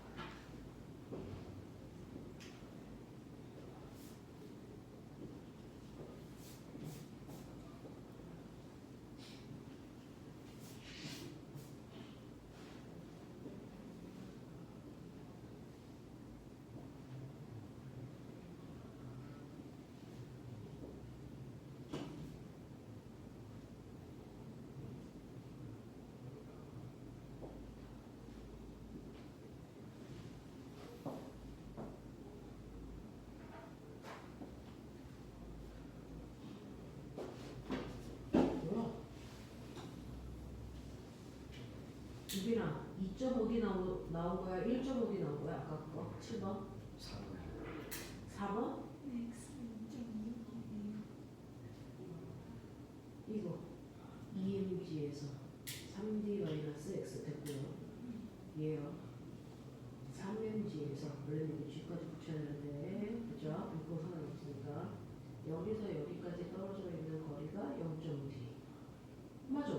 Speaker 1: 유빈아, 2.5D 나온 거야? 1.5D 나온 거야? 아까 거? 7번? 4번?
Speaker 2: X 2.6이에요.
Speaker 1: 이거 2mg에서 3d-x 됐고요. 얘요. 3mg에서 원래는 이거 g까지 붙여야 되는데 그죠? 이거 상관없으니까 여기서 여기까지 떨어져 있는 거리가 0.5d. 맞아.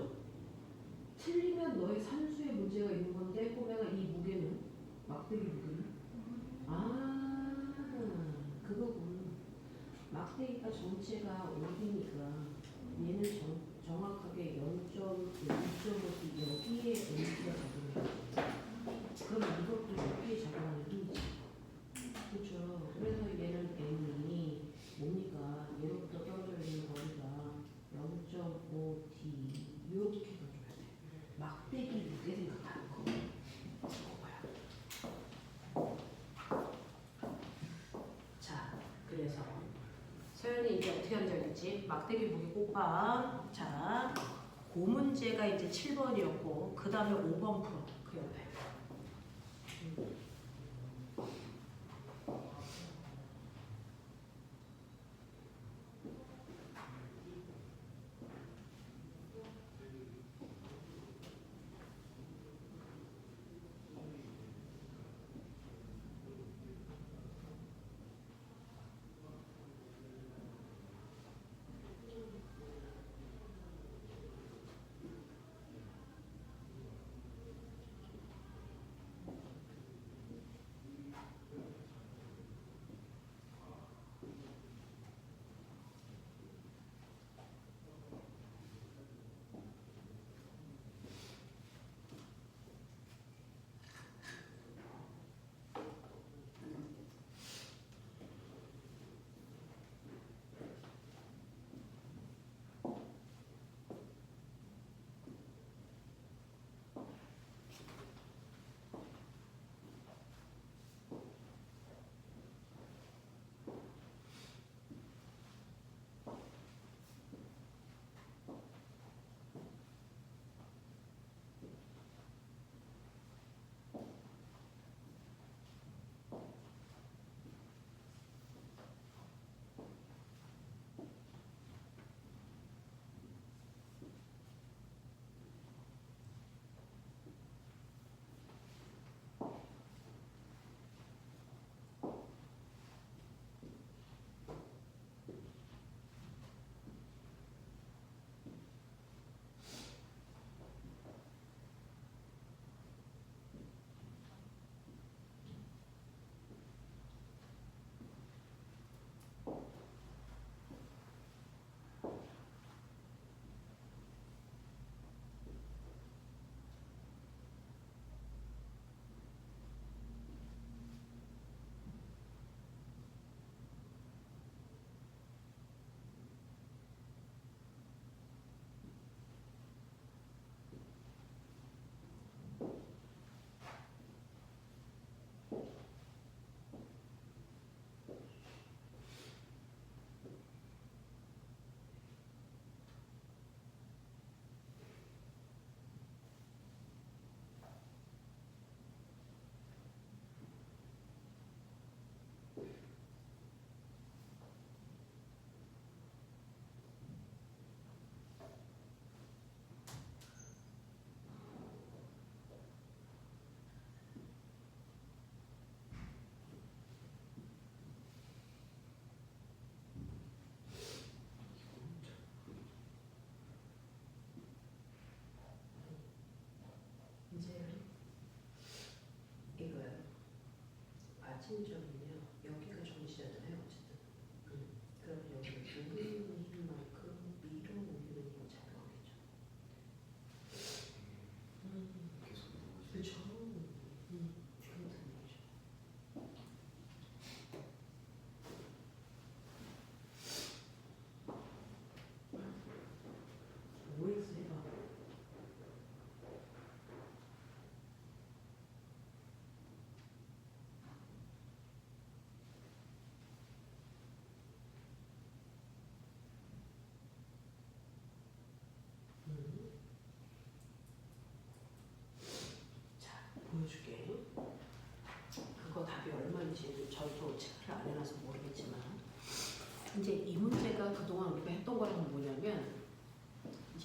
Speaker 1: 틀리면 너의 산수에 문제가 있는 건데 꼬매가 이 무게는 막대기 무게는 그거군. 막대기가 전체가 5D니까 얘는 정확하게 0.5D 여기에 M가 작용해. 그럼 이것도 여기에 작용하는 힘이지. 그렇죠. 그래서 얘는 M이 뭡니까? 얘로부터 떨어져 있는 거리가 0.5D 이렇게 가져야 돼. 막대기 무게 생각하는 거. 자, 그래서 서연이 이제 어떻게 하는지 알겠지? 막대기 무게 곱함. 자, 그 문제가 이제 7번이었고 그 다음에 5번 풀어. 그 옆에. 받침점이면 여기가 정지잖아요. 어쨌든. 그러면 여기를 누르는 힘만큼 밀어올리는 힘이 작용하겠죠.
Speaker 3: 계속 누르고
Speaker 1: 그렇죠. 그렇다는 얘기죠. OX 해봐. 자, 보여줄게. 그거 답이 얼마인지 저도 체크를 안 해놔서 모르겠지만 이제 이 문제가 그동안 우리가 했던 거랑 뭐냐면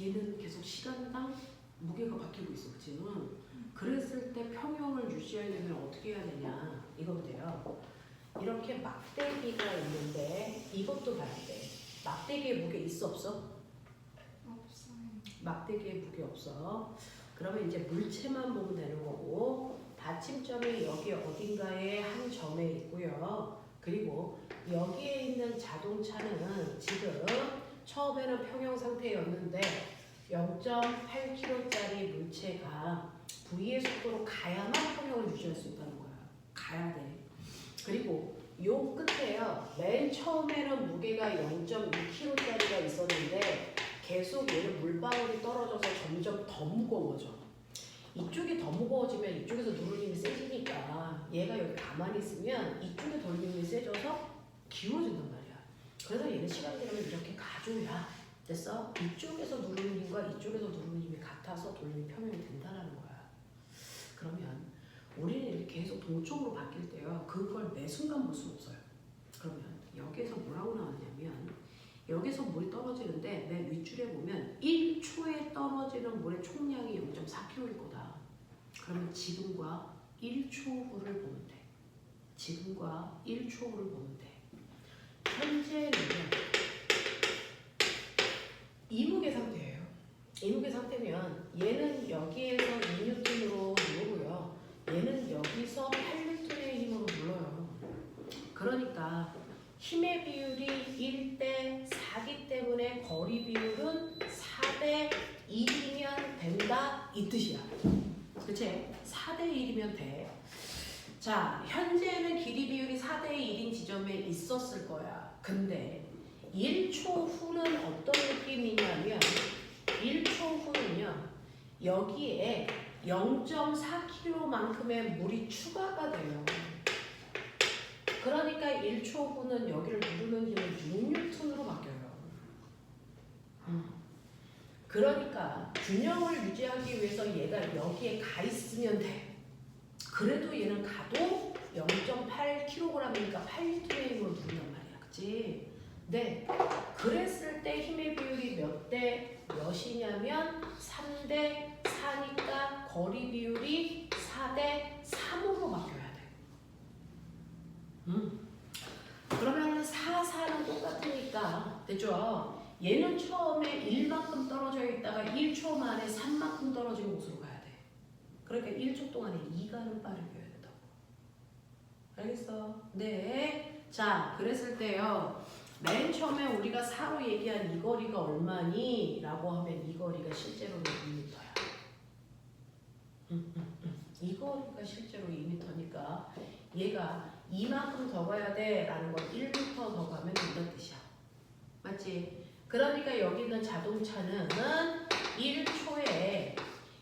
Speaker 1: 얘는 계속 시간당 무게가 바뀌고 있어. 그치? 그랬을 때 평형을 유지하려면 어떻게 해야 되냐 이건데요. 이렇게 막대기가 있는데 이것도 봐야 돼. 막대기에 무게 있어 없어?
Speaker 2: 없어요.
Speaker 1: 막대기에 무게 없어. 그러면 이제 물체만 보면 되는 거고 받침점이 여기 어딘가에 한 점에 있고요. 그리고 여기에 있는 자동차는 지금 처음에는 평형 상태였는데 0.8kg짜리 물체가 V의 속도로 가야만 평형을 유지할 수 있다는 거야. 가야 돼. 그리고 요 끝에요. 맨 처음에는 무게가 0.2kg짜리가 있었는데 계속 얘는 물방울이 떨어져서 점점 더 무거워져. 이쪽이 더 무거워지면 이쪽에서 누르는 힘이 세지니까 얘가 여기 가만히 있으면 이쪽에 돌리는 힘이 세져서 기울어진단 말이야. 그래서 얘는 시간 지나면 이렇게 가줘야 됐어? 이쪽에서 누르는 힘과 이쪽에서 누르는 힘이 같아서 돌림이 평형이 된다는 거야. 그러면 우리는 이렇게 계속 동쪽으로 바뀔 때요. 그걸 매 순간 볼 수 없어요. 그러면 여기에서 뭐라고 나왔냐면 여기서 물이 떨어지는데 맨 윗줄에 보면 1초에 떨어지는 물의 총량이 0.4kg일 거다. 그러면 지금과 1초 후를 보면 돼. 지금과 1초 후를 보면 돼. 현재는 이무게 상태예요. 이무게 상태면 얘는 여기에서 2N으로 누르고요. 얘는 여기서 8N의 힘으로 눌러요. 그러니까 힘의 비율이 1대 4기 때문에 거리 비율은 4대 1이면 된다 이 뜻이야. 그치? 4대 1이면 돼. 자, 현재는 길이 비율이 4대 1인 지점에 있었을 거야. 근데 1초 후는 어떤 느낌이냐면 1초 후는요. 여기에 0.4kg만큼의 물이 추가가 돼요. 그러니까 1초 후는 여기를 누르는 힘은 6N으로 바뀌어요. 그러니까 균형을 유지하기 위해서 얘가 여기에 가 있으면 돼. 그래도 얘는 가도 0.8kg이니까 8N의 힘으로 누른단 말이야. 그치? 네. 그랬을 때 힘의 비율이 몇 대 몇이냐면 3대 4니까 거리 비율이 4대 3으로 바뀌어야 돼. 그러면 4, 4는 똑같으니까 됐죠? 얘는 처음에 1만큼 떨어져 있다가 1초 만에 3만큼 떨어진 곳으로 가야 돼. 그러니까 1초 동안에 2가는 빠르게 해야 된다고. 알겠어? 네. 자, 그랬을 때요. 맨 처음에 우리가 4로 얘기한 이 거리가 얼마니? 라고 하면 이 거리가 실제로는 2m야. 이 거리가 실제로 2m니까 얘가 이만큼 더 가야 돼 라는 건 1m 더 가면 된다는 뜻이야. 맞지? 그러니까 여기 있는 자동차는 1초에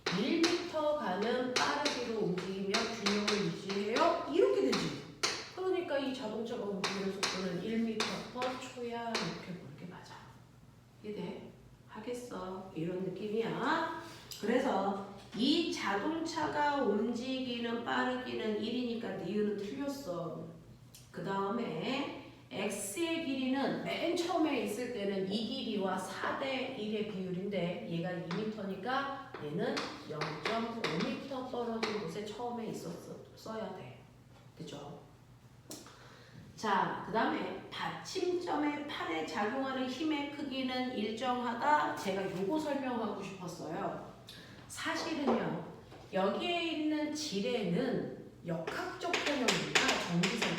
Speaker 1: 1m 가는 빠르기로 움직이며 균형을 유지해요. 이렇게 되지. 그러니까 이 자동차가 움직이는 속도는 1m/초야. 이렇게 보는 게 맞아. 이해돼? 하겠어. 이런 느낌이야. 그래서 이 자동차가 움직이는 빠르기는 1이니까 니은은 틀렸어. 그 다음에 X의 길이는 맨 처음에 있을 때는 이 길이와 4대 1의 비율인데 얘가 2m니까 얘는 0.5m 떨어진 곳에 처음에 있었어야 돼. 그죠? 자, 그 다음에 받침점의 팔에 작용하는 힘의 크기는 일정하다. 제가 요거 설명하고 싶었어요. 사실은요, 여기에 있는 지뢰는 역학적 평형이니까 정지상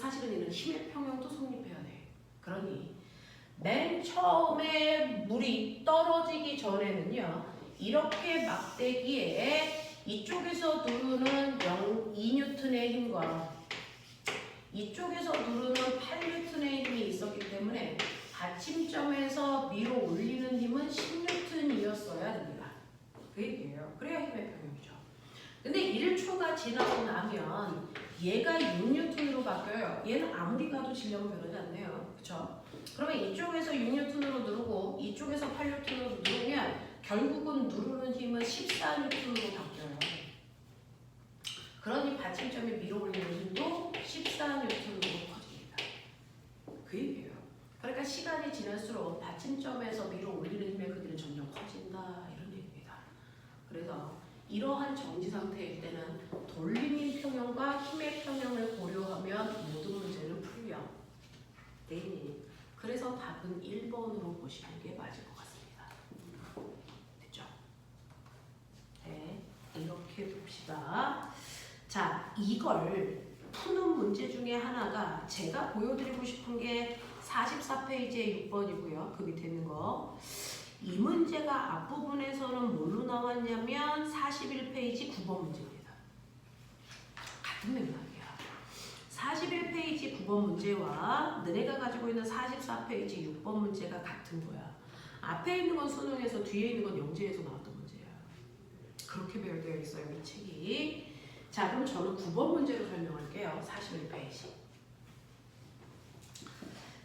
Speaker 1: 사실은 이는 힘의 평형도 성립해야 돼. 그러니 맨 처음에 물이 떨어지기 전에는요. 이렇게 막대기에 이쪽에서 누르는 2N의 힘과 이쪽에서 누르는 8N의 힘이 있었기 때문에 받침점에서 밀어 올리는 힘은 10N이었어야 됩니다. 그 얘기예요. 그래야 힘의 평형이죠. 근데 1초가 지나고 나면 얘가 6N으로 바뀌어요. 얘는 아무리 가도 질량은 변하지 않네요. 그쵸? 그러면 이쪽에서 6N으로 누르고 이쪽에서 8N으로 누르면 결국은 누르는 힘은 14N으로 바뀌어요. 그러니 받침점에 밀어 올리는 힘도 14N으로 커집니다. 그 얘기예요. 그러니까 시간이 지날수록 받침점에서 밀어 올리는 힘의 크기는 점점 커진다 이런 얘기입니다. 그래서 이러한 정지 상태일 때는 돌림의 평형과 힘의 평형을 고려하면 모든 문제는 풀려. 네네. 그래서 답은 1번으로 보시는 게 맞을 것 같습니다. 됐죠? 네, 이렇게 봅시다. 자, 이걸 푸는 문제 중에 하나가 제가 보여드리고 싶은 게 44페이지의 6번이고요. 그 밑에 있는 거. 이 문제가 앞부분에서는 뭘로 나왔냐면 41페이지 9번 문제입니다. 같은 맥락이야. 41페이지 9번 문제와 너네가 가지고 있는 44페이지 6번 문제가 같은 거야. 앞에 있는 건 수능에서 뒤에 있는 건 영재에서 나왔던 문제야. 그렇게 배열되어 있어요, 이 책이. 자, 그럼 저는 9번 문제로 설명할게요. 41페이지.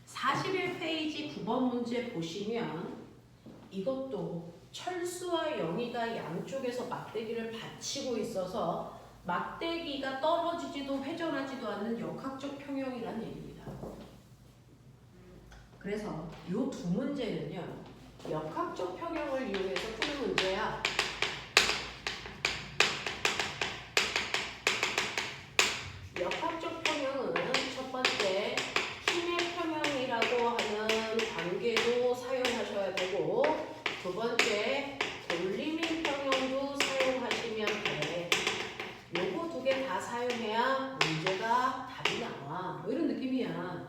Speaker 1: 41페이지 9번 문제 보시면 이것도 철수와 영희가 양쪽에서 막대기를 받치고 있어서 막대기가 떨어지지도 회전하지도 않는 역학적 평형이라는 얘기입니다. 그래서 이 두 문제는요. 역학적 평형을 이용해서 푸는 문제야. 역학적 평형은 첫 번째 힘의 평형이라고 하는 관계도 사용하셔야 되고 두 번째 돌림의 평형도 사용하시면 돼. 요거 두 개 다 사용해야 문제가 답이 나와. 뭐 이런 느낌이야.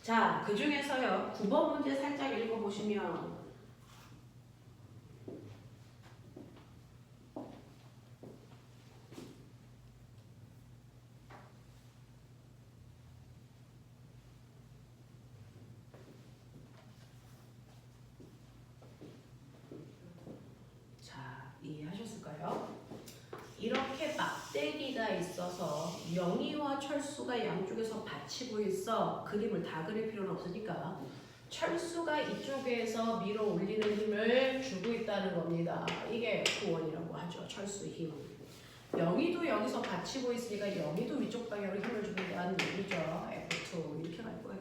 Speaker 1: 자, 그 중에서요 9번 문제 살짝 읽어보시면 이해하셨을까요? 이렇게 막대기가 있어서 영희와 철수가 양쪽에서 받치고 있어. 그림을 다 그릴 필요는 없으니까 철수가 이쪽에서 밀어 올리는 힘을 주고 있다는 겁니다. 이게 F1이라고 하죠. 철수의 힘. 영희도 여기서 받치고 있으니까 영희도 위쪽 방향으로 힘을 주는다는 얘기죠. F2 이렇게 갈 거예요.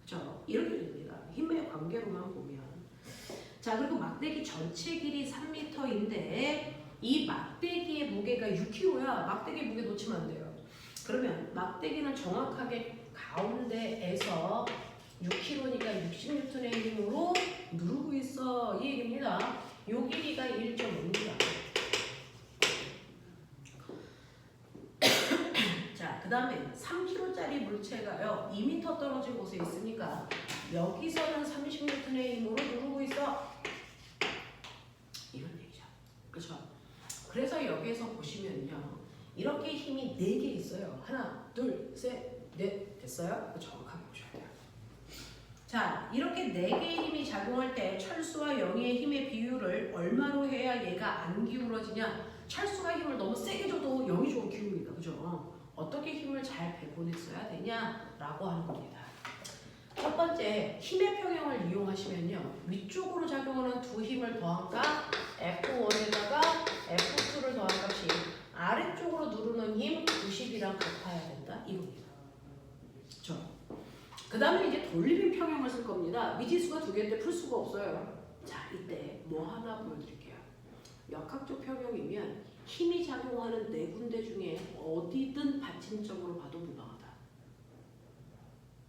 Speaker 1: 그죠? 이렇게 됩니다. 힘의 관계로만 보면. 자, 그리고 막대기 전체 길이 3m인데 이 막대기의 무게가 6kg야. 막대기 무게 놓치면 안 돼요. 그러면 막대기는 정확하게 가운데에서 6kg니까 60N의 힘으로 누르고 있어. 이 얘기입니다. 요 길이가 1.5입니다. 자, 그 다음에 3kg짜리 물체가요 2m 떨어진 곳에 있으니까 여기서는 30N의 힘으로 누르고 있어. 이런 얘기죠. 그렇죠? 그래서 여기에서 보시면요 이렇게 힘이 4개 있어요. 하나, 둘, 셋, 넷. 됐어요? 정확하게 보셔야 돼요. 자, 이렇게 4개의 힘이 작용할 때 철수와 영희의 힘의 비율을 얼마로 해야 얘가 안 기울어지냐? 철수가 힘을 너무 세게 줘도 영희 쪽으로 기울입니다. 그죠? 어떻게 힘을 잘 배분했어야 되냐라고 하는 겁니다. 첫 번째, 힘의 평형을 이용하시면요. 위쪽으로 작용하는 두 힘을 더한 값 F1에다가 F2를 더한 값이 아래쪽으로 누르는 힘 90이랑 같아야 된다. 이겁니다. 그렇죠? 그 다음에 이제 돌림의 평형을 쓸 겁니다. 미지수가 2개인데 풀 수가 없어요. 자, 이때 뭐 하나 보여드릴게요. 역학적 평형이면 힘이 작용하는 4군데 중에 어디든 받침점으로 봐도 무방하다.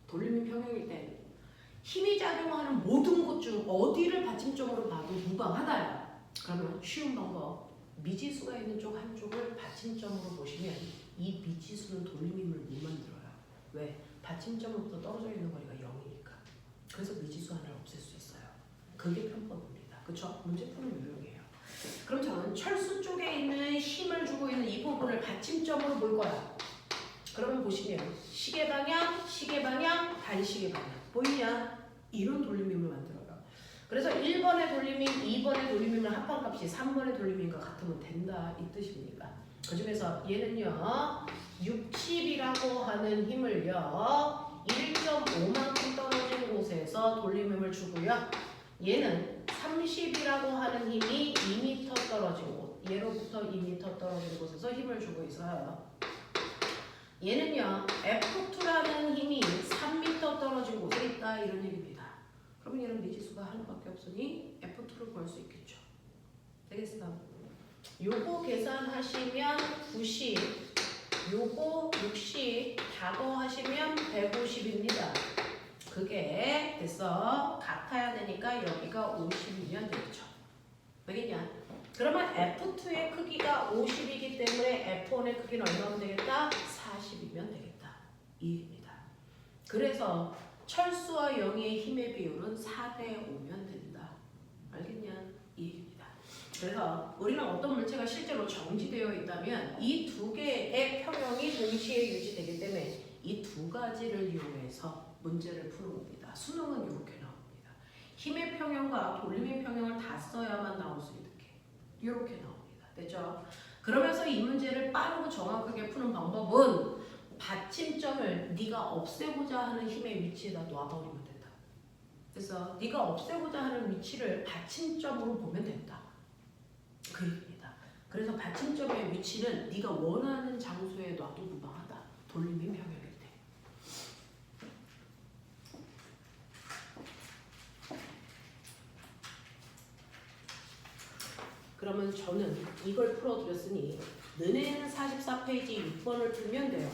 Speaker 1: 돌림의 평형일 때 힘이 작용하는 모든 곳 중 어디를 받침점으로 봐도 무방하다야. 그러면 쉬운 방법, 미지수가 있는 쪽 한쪽을 받침점으로 보시면 이 미지수는 돌림힘을 못 만들어요. 왜? 받침점으로부터 떨어져 있는 거리가 0이니까. 그래서 미지수 하나를 없앨 수 있어요. 그게 편법입니다. 그쵸? 문제 푸는 요령이에요. 그럼 저는 철수 쪽에 있는 힘을 주고 있는 이 부분을 받침점으로 볼 거야. 그러면 보시면 시계 방향, 반시계 방향 보이냐? 이런 돌림힘을 만들어요. 그래서 1번의 돌림힘, 2번의 돌림힘을 합한값이 3번의 돌림힘과 같으면 된다 이 뜻입니다. 그 중에서 얘는요 60이라고 하는 힘을요 1.5만큼 떨어진 곳에서 돌림힘을 주고요. 얘는 30이라고 하는 힘이 2m 떨어진 곳, 얘로부터 2m 떨어진 곳에서 힘을 주고 있어요. 얘는요 F2라는 힘이 3m 떨어진 곳에 있다 이런 얘기입니다. 그러면 얘는 미지수가 하나밖에 없으니 F2를 구할 수 있겠죠. 되겠어? 요거 계산하시면 90, 요거 60, 다 더하시면 150입니다. 그게 됐어. 같아야 되니까 여기가 50이면 되겠죠. 되겠냐? 그러면 F2의 크기가 50이기 때문에 F1의 크기는 얼마면 되겠다? 40이면 되겠다. 이 얘기입니다. 그래서 철수와 영희의 힘의 비율은 4대5면 된다. 알겠냐? 이 얘기입니다. 그래서 우리는 어떤 물체가 실제로 정지되어 있다면 이 두 개의 평형이 동시에 유지되기 때문에 이 두 가지를 이용해서 문제를 푸는 겁니다. 수능은 이렇게 나옵니다. 힘의 평형과 돌림의 평형을 다 써야만 나올 수 있게 이렇게 나옵니다. 됐죠? 그러면서 이 문제를 빠르고 정확하게 푸는 방법은 받침점을 네가 없애고자 하는 힘의 위치에다 놔버리면 된다. 그래서 네가 없애고자 하는 위치를 받침점으로 보면 된다. 그 얘기입니다. 그래서 받침점의 위치는 네가 원하는 장소에 놔도 무방하다. 돌림의 평형일 때. 그러면 저는 이걸 풀어드렸으니 너네는 44페이지 6번을 풀면 돼요.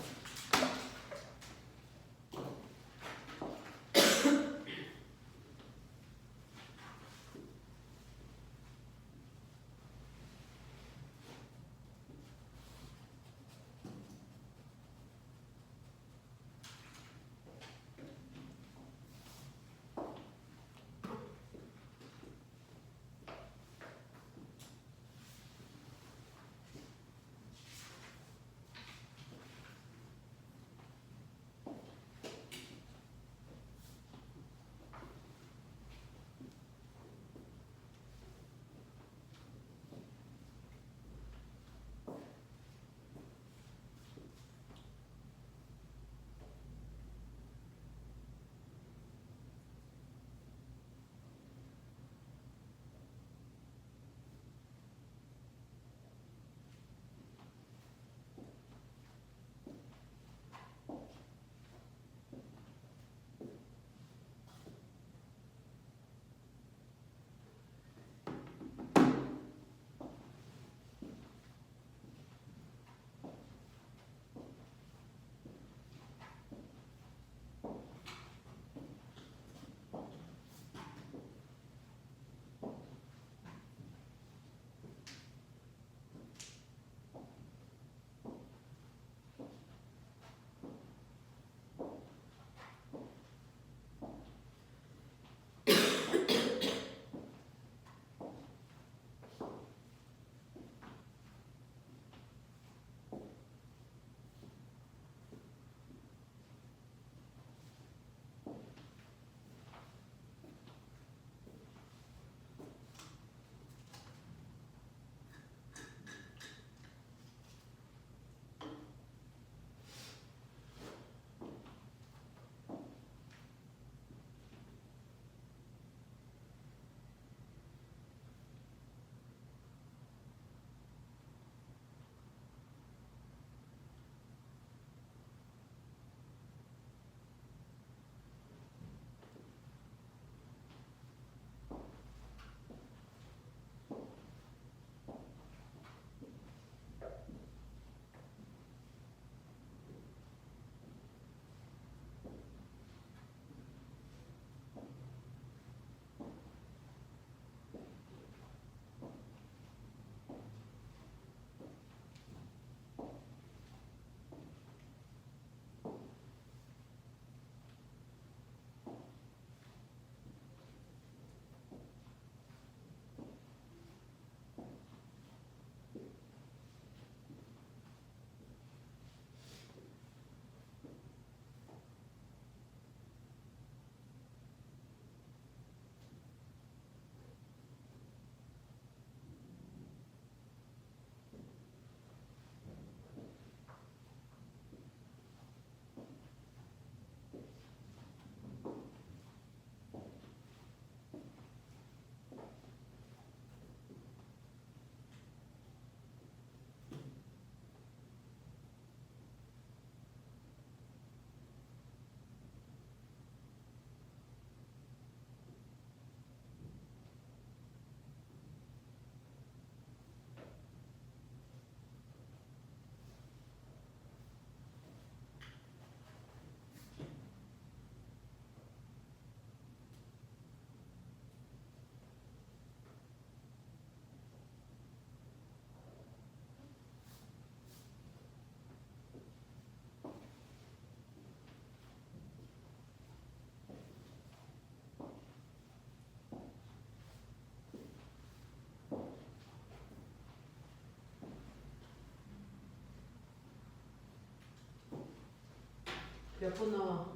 Speaker 1: 몇 번 나와?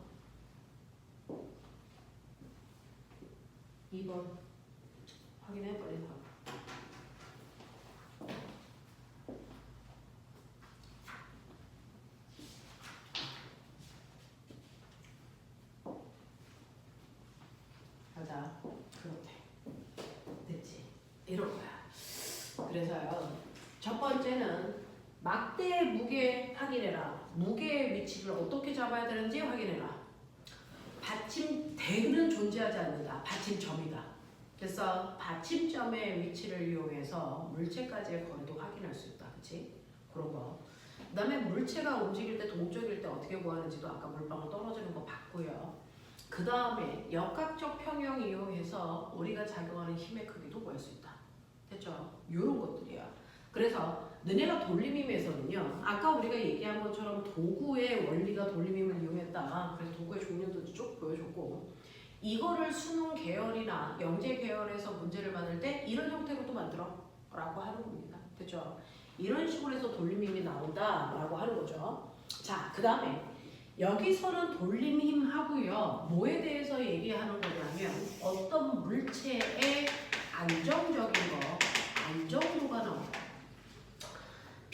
Speaker 1: 2번. 확인해 빨리 나. 가자. 그렇대. 됐지. 이런 거야. 그래서요. 첫 번째는 막대 무게 확인해라. 무게의 위치를 어떻게 잡아야 되는지 확인해라. 받침대는 존재하지 않는다. 받침점이다. 그래서 받침점의 위치를 이용해서 물체까지의 거리도 확인할 수 있다. 그치? 그런 거. 그 다음에 물체가 움직일 때 동적일 때 어떻게 구하는지도 아까 물방울 떨어지는 거 봤고요. 그 다음에 역학적 평형 이용해서 우리가 작용하는 힘의 크기도 구할 수 있다. 됐죠? 이런 것들이야. 그래서 너네가 돌림힘에서는요. 아까 우리가 얘기한 것처럼 도구의 원리가 돌림힘을 이용했다. 그래서 도구의 종류도 쭉 보여줬고 이거를 수능 계열이나 영재 계열에서 문제를 만들 때 이런 형태로 또 만들어 라고 하는 겁니다. 됐죠? 이런 식으로 해서 돌림힘이 나온다 라고 하는 거죠. 자, 그 다음에 여기서는 돌림힘 하고요. 뭐에 대해서 얘기하는 거냐면 어떤 물체의 안정적인 거, 안정도가 나옵니다.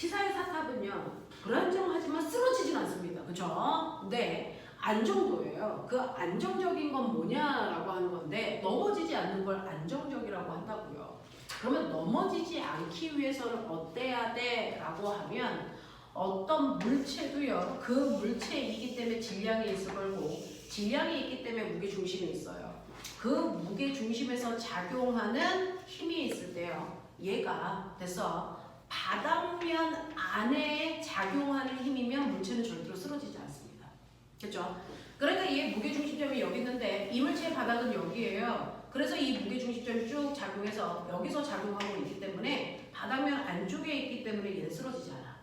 Speaker 1: 피사의 사탑은요. 불안정하지만 쓰러지진 않습니다. 그쵸? 네. 안정도예요. 그 안정적인 건 뭐냐라고 하는 건데 넘어지지 않는 걸 안정적이라고 한다고요. 그러면 넘어지지 않기 위해서는 어때야 돼? 라고 하면 어떤 물체도요. 그 물체이기 때문에 질량이 있을 거고 질량이 있기 때문에 무게중심이 있어요. 그 무게중심에서 작용하는 힘이 있을 때요. 얘가 됐어. 바닥면 안에 작용하는 힘이면 물체는 절대로 쓰러지지 않습니다. 그렇죠? 그러니까 얘 무게중심점이 여기 있는데 이 물체의 바닥은 여기예요. 그래서 이 무게중심점이 쭉 작용해서 여기서 작용하고 있기 때문에 바닥면 안쪽에 있기 때문에 얘는 쓰러지지 않아.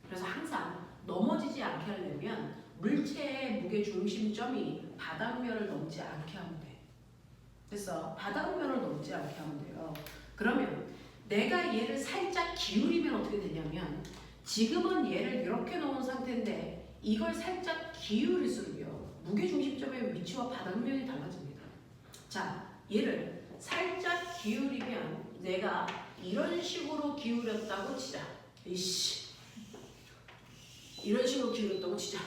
Speaker 1: 그래서 항상 넘어지지 않게 하려면 물체의 무게중심점이 바닥면을 넘지 않게 하면 돼. 됐어? 바닥면을 넘지 않게 하면 돼요. 그러면 내가 얘를 살짝 기울이면 어떻게 되냐면 지금은 얘를 이렇게 놓은 상태인데 이걸 살짝 기울일수록요 무게중심점의 위치와 바닥면이 달라집니다. 자, 얘를 살짝 기울이면 내가 이런 식으로 기울였다고 치자. 이씨, 이런 식으로 기울였다고 치자.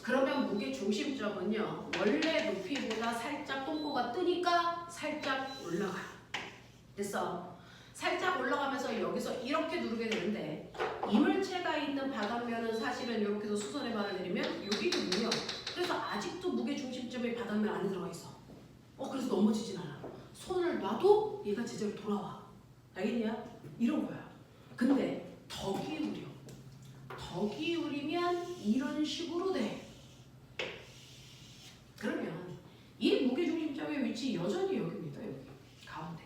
Speaker 1: 그러면 무게중심점은요 원래 높이보다 살짝 똥꼬가 뜨니까 살짝 올라가. 됐어? 살짝 올라가면서 여기서 이렇게 누르게 되는데 이물체가 있는 바닥면은 사실은 이렇게 해서 수선의 반을 내리면 여기는 뭐야? 그래서 아직도 무게중심점이 바닥면 안에 들어가 있어. 그래서 넘어지진 않아. 손을 놔도 얘가 제자리로 돌아와. 알겠냐? 이런 거야. 근데 더 기울여. 더 기울이면 이런 식으로 돼. 그러면 이 무게중심점의 위치 여전히 여기입니다. 여기 가운데.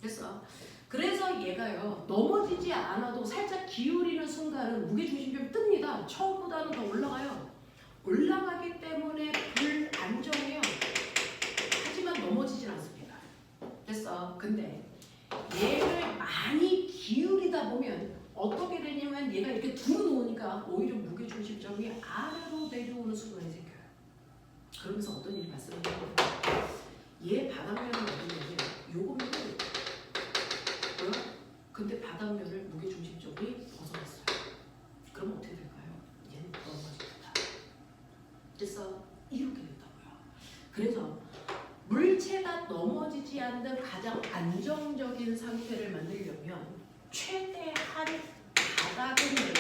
Speaker 1: 됐어? 그래서 얘가요 넘어지지 않아도 살짝 기울이는 순간은 무게중심점이 뜹니다. 처음보다는 더 올라가요. 올라가기 때문에 불안정해요. 하지만 넘어지진 않습니다. 됐어? 근데 얘를 많이 기울이다 보면 어떻게 되냐면 얘가 이렇게 둘러놓으니까 오히려 무게중심점이 아래로 내려오는 순간이 생겨요. 그러면서 어떤 일이 발생하냐면 얘 바닥면은 어디냐면 요겁니다. 근데 바닥면을 무게중심점이 벗어났어요. 그럼 어떻게 될까요? 얘는 넘어집니다. 그래서 이렇게 된다고요. 그래서 물체가 넘어지지 않는 가장 안정적인 상태를 만들려면 최대한 바닥면을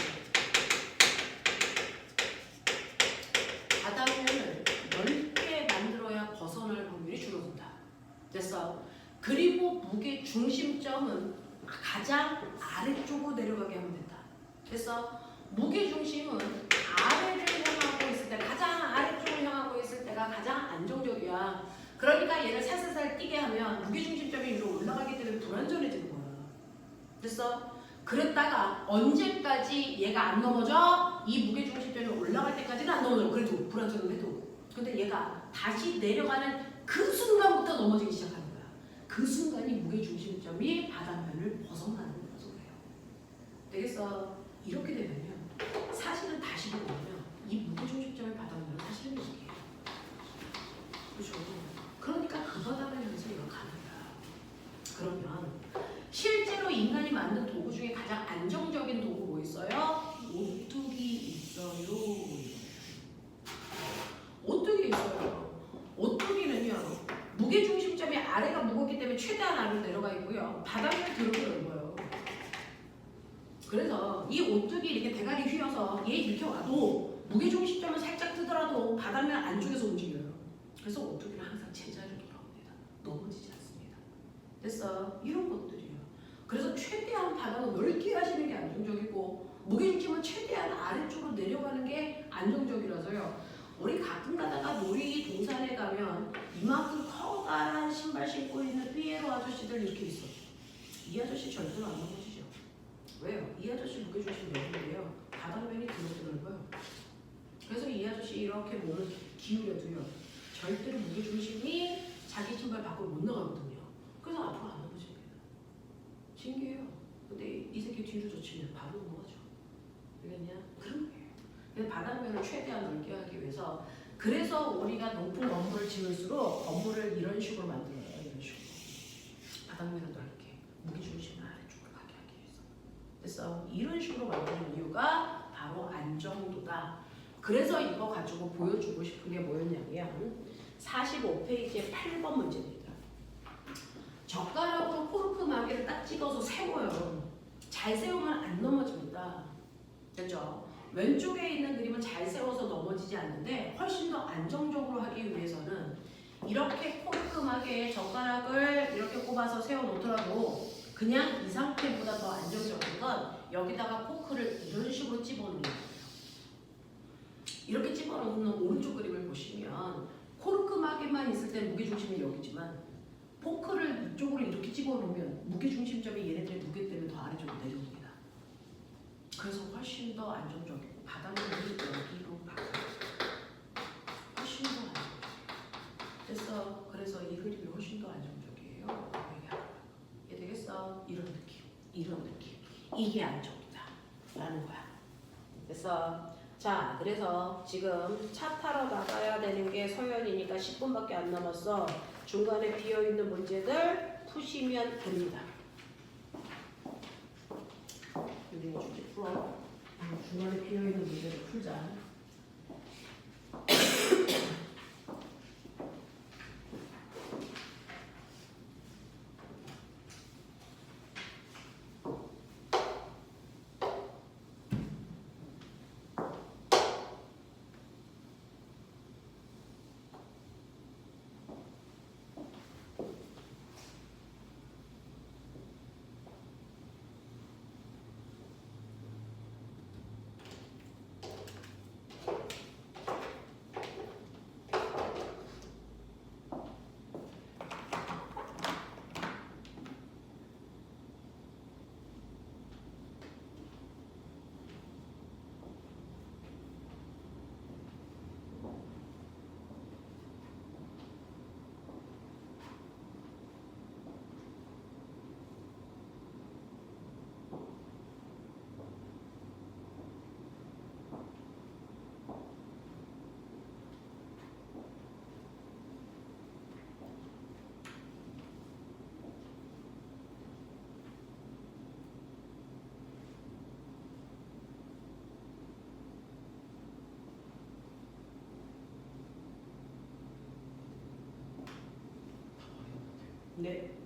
Speaker 1: 넓게 만들어야 벗어날 확률이 줄어든다. 됐어? 그리고 무게 중심점은 가장 아래쪽으로 내려가게 하면 된다. 그래서 무게 중심은 아래를 향하고 있을 때 가장 아래쪽을 향하고 있을 때가 가장 안정적이야. 그러니까 얘를 살살살 뛰게 하면 무게 중심점이 위로 올라가기 때문에 불안정해지는 거야. 됐어? 그랬다가 언제까지 얘가 안 넘어져? 이 무게 중심점이 올라갈 때까지는 안 넘어져. 그래도 불안정은 해도. 근데 얘가 다시 내려가는 그 순간부터 넘어지기 시작하는 거야. 그 순간이 무게중심점이 바닥면을 벗어나는 순간이에요. 되겠어? 이렇게 되면요. 사실은 다시 보면 이 무게중심점의 바닥면은 사실은 그러면 실제로 인간이 만든 도구 중에 가장 안정적인 도구 뭐 있어요? 오뚜기 있어요. 오뚜기 있어요. 오뚜기는요, 무게중심점이 아래가 무겁기 때문에 최대한 아래로 내려가 있고요, 바닥면 드럽게 넓어요. 그래서 이 오뚜기 이렇게 대가리 휘어서 얘 이렇게 와도 무게중심점은 살짝 뜨더라도 바닥면 안쪽에서 움직여요. 그래서 오뚜기는 항상 제자리로 돌아옵니다. 넘어지지 않습니다. 됐어? 이런 것들이에요. 그래서 최대한 바닥을 넓게 하시는 게 안정적이고 무게중심은 최대한 아래쪽으로 내려가는 게 안정적이라서요. 우리 가끔 가다가 놀이 동산에 가면 이만큼 커다란 신발 신고 있는 삐에로 아저씨들 이렇게 있어. 이 아저씨 절대로 안 넘어지죠. 왜요? 이 아저씨 무게중심 넓은데요, 바닥면이 드럽게 넓어요. 그래서 이 아저씨 이렇게 몸을 기울여도요, 절대로 무게중심이 자기 신발 밖으로 못 나가거든요. 그래서 앞으로 안 넘어집니다. 신기해요. 근데 이 새끼 뒤로 젖히면 바로 넘어가죠. 알겠냐? 그런 거예요. 그래서 바닥면을 최대한 넓게 하기 위해서, 그래서 우리가 높은 건물을 지을수록 건물을 이런 식으로 만들어요. 이런 식으로. 바닥면을 넓게, 무게중심을 아래쪽으로 가게 하기 위해서. 그래서 이런 식으로 만드는 이유가 바로 안정도다. 그래서 이거 가지고 보여주고 싶은 게 뭐였냐면 45페이지의 8번 문제입니다. 젓가락으로 포르크 마개를 딱 찍어서 세워요. 잘 세우면 안 넘어집니다. 됐죠? 왼쪽에 있는 그림은 잘 세워서 넘어지지 않는데 훨씬 더 안정적으로 하기 위해서는 이렇게 포르크 마개에 젓가락을 이렇게 꼽아서 세워놓더라도 그냥 이 상태보다 더 안정적인 건 여기다가 포크를 이런 식으로 집어넣는 거예요. 이렇게 집어넣는 오른쪽 그림을 보시면 코르크 마개만 있을 때 무게중심이 여기지만 포크를 이쪽으로 이렇게 집어넣으면 무게중심점이 얘네들의 무게 때문에 더 아래쪽으로 내려옵니다. 그래서 훨씬 더 안정적이고 바닥면이 여기로 바뀌어요. 훨씬 더 안정적이에요. 됐어. 그래서 이 그림이 훨씬 더 안정적이에요. 이해되겠어? 이런 느낌, 이런 느낌. 이게 안정이다 라는 거야. 됐어? 자, 그래서 지금 차 타러 나가야 되는 게 서연이니까 10분밖에 안 남았어. 중간에 비어있는 문제들 푸시면 됩니다. 유진이 주제 풀어. 중간에 비어있는 문제를 풀자. 네.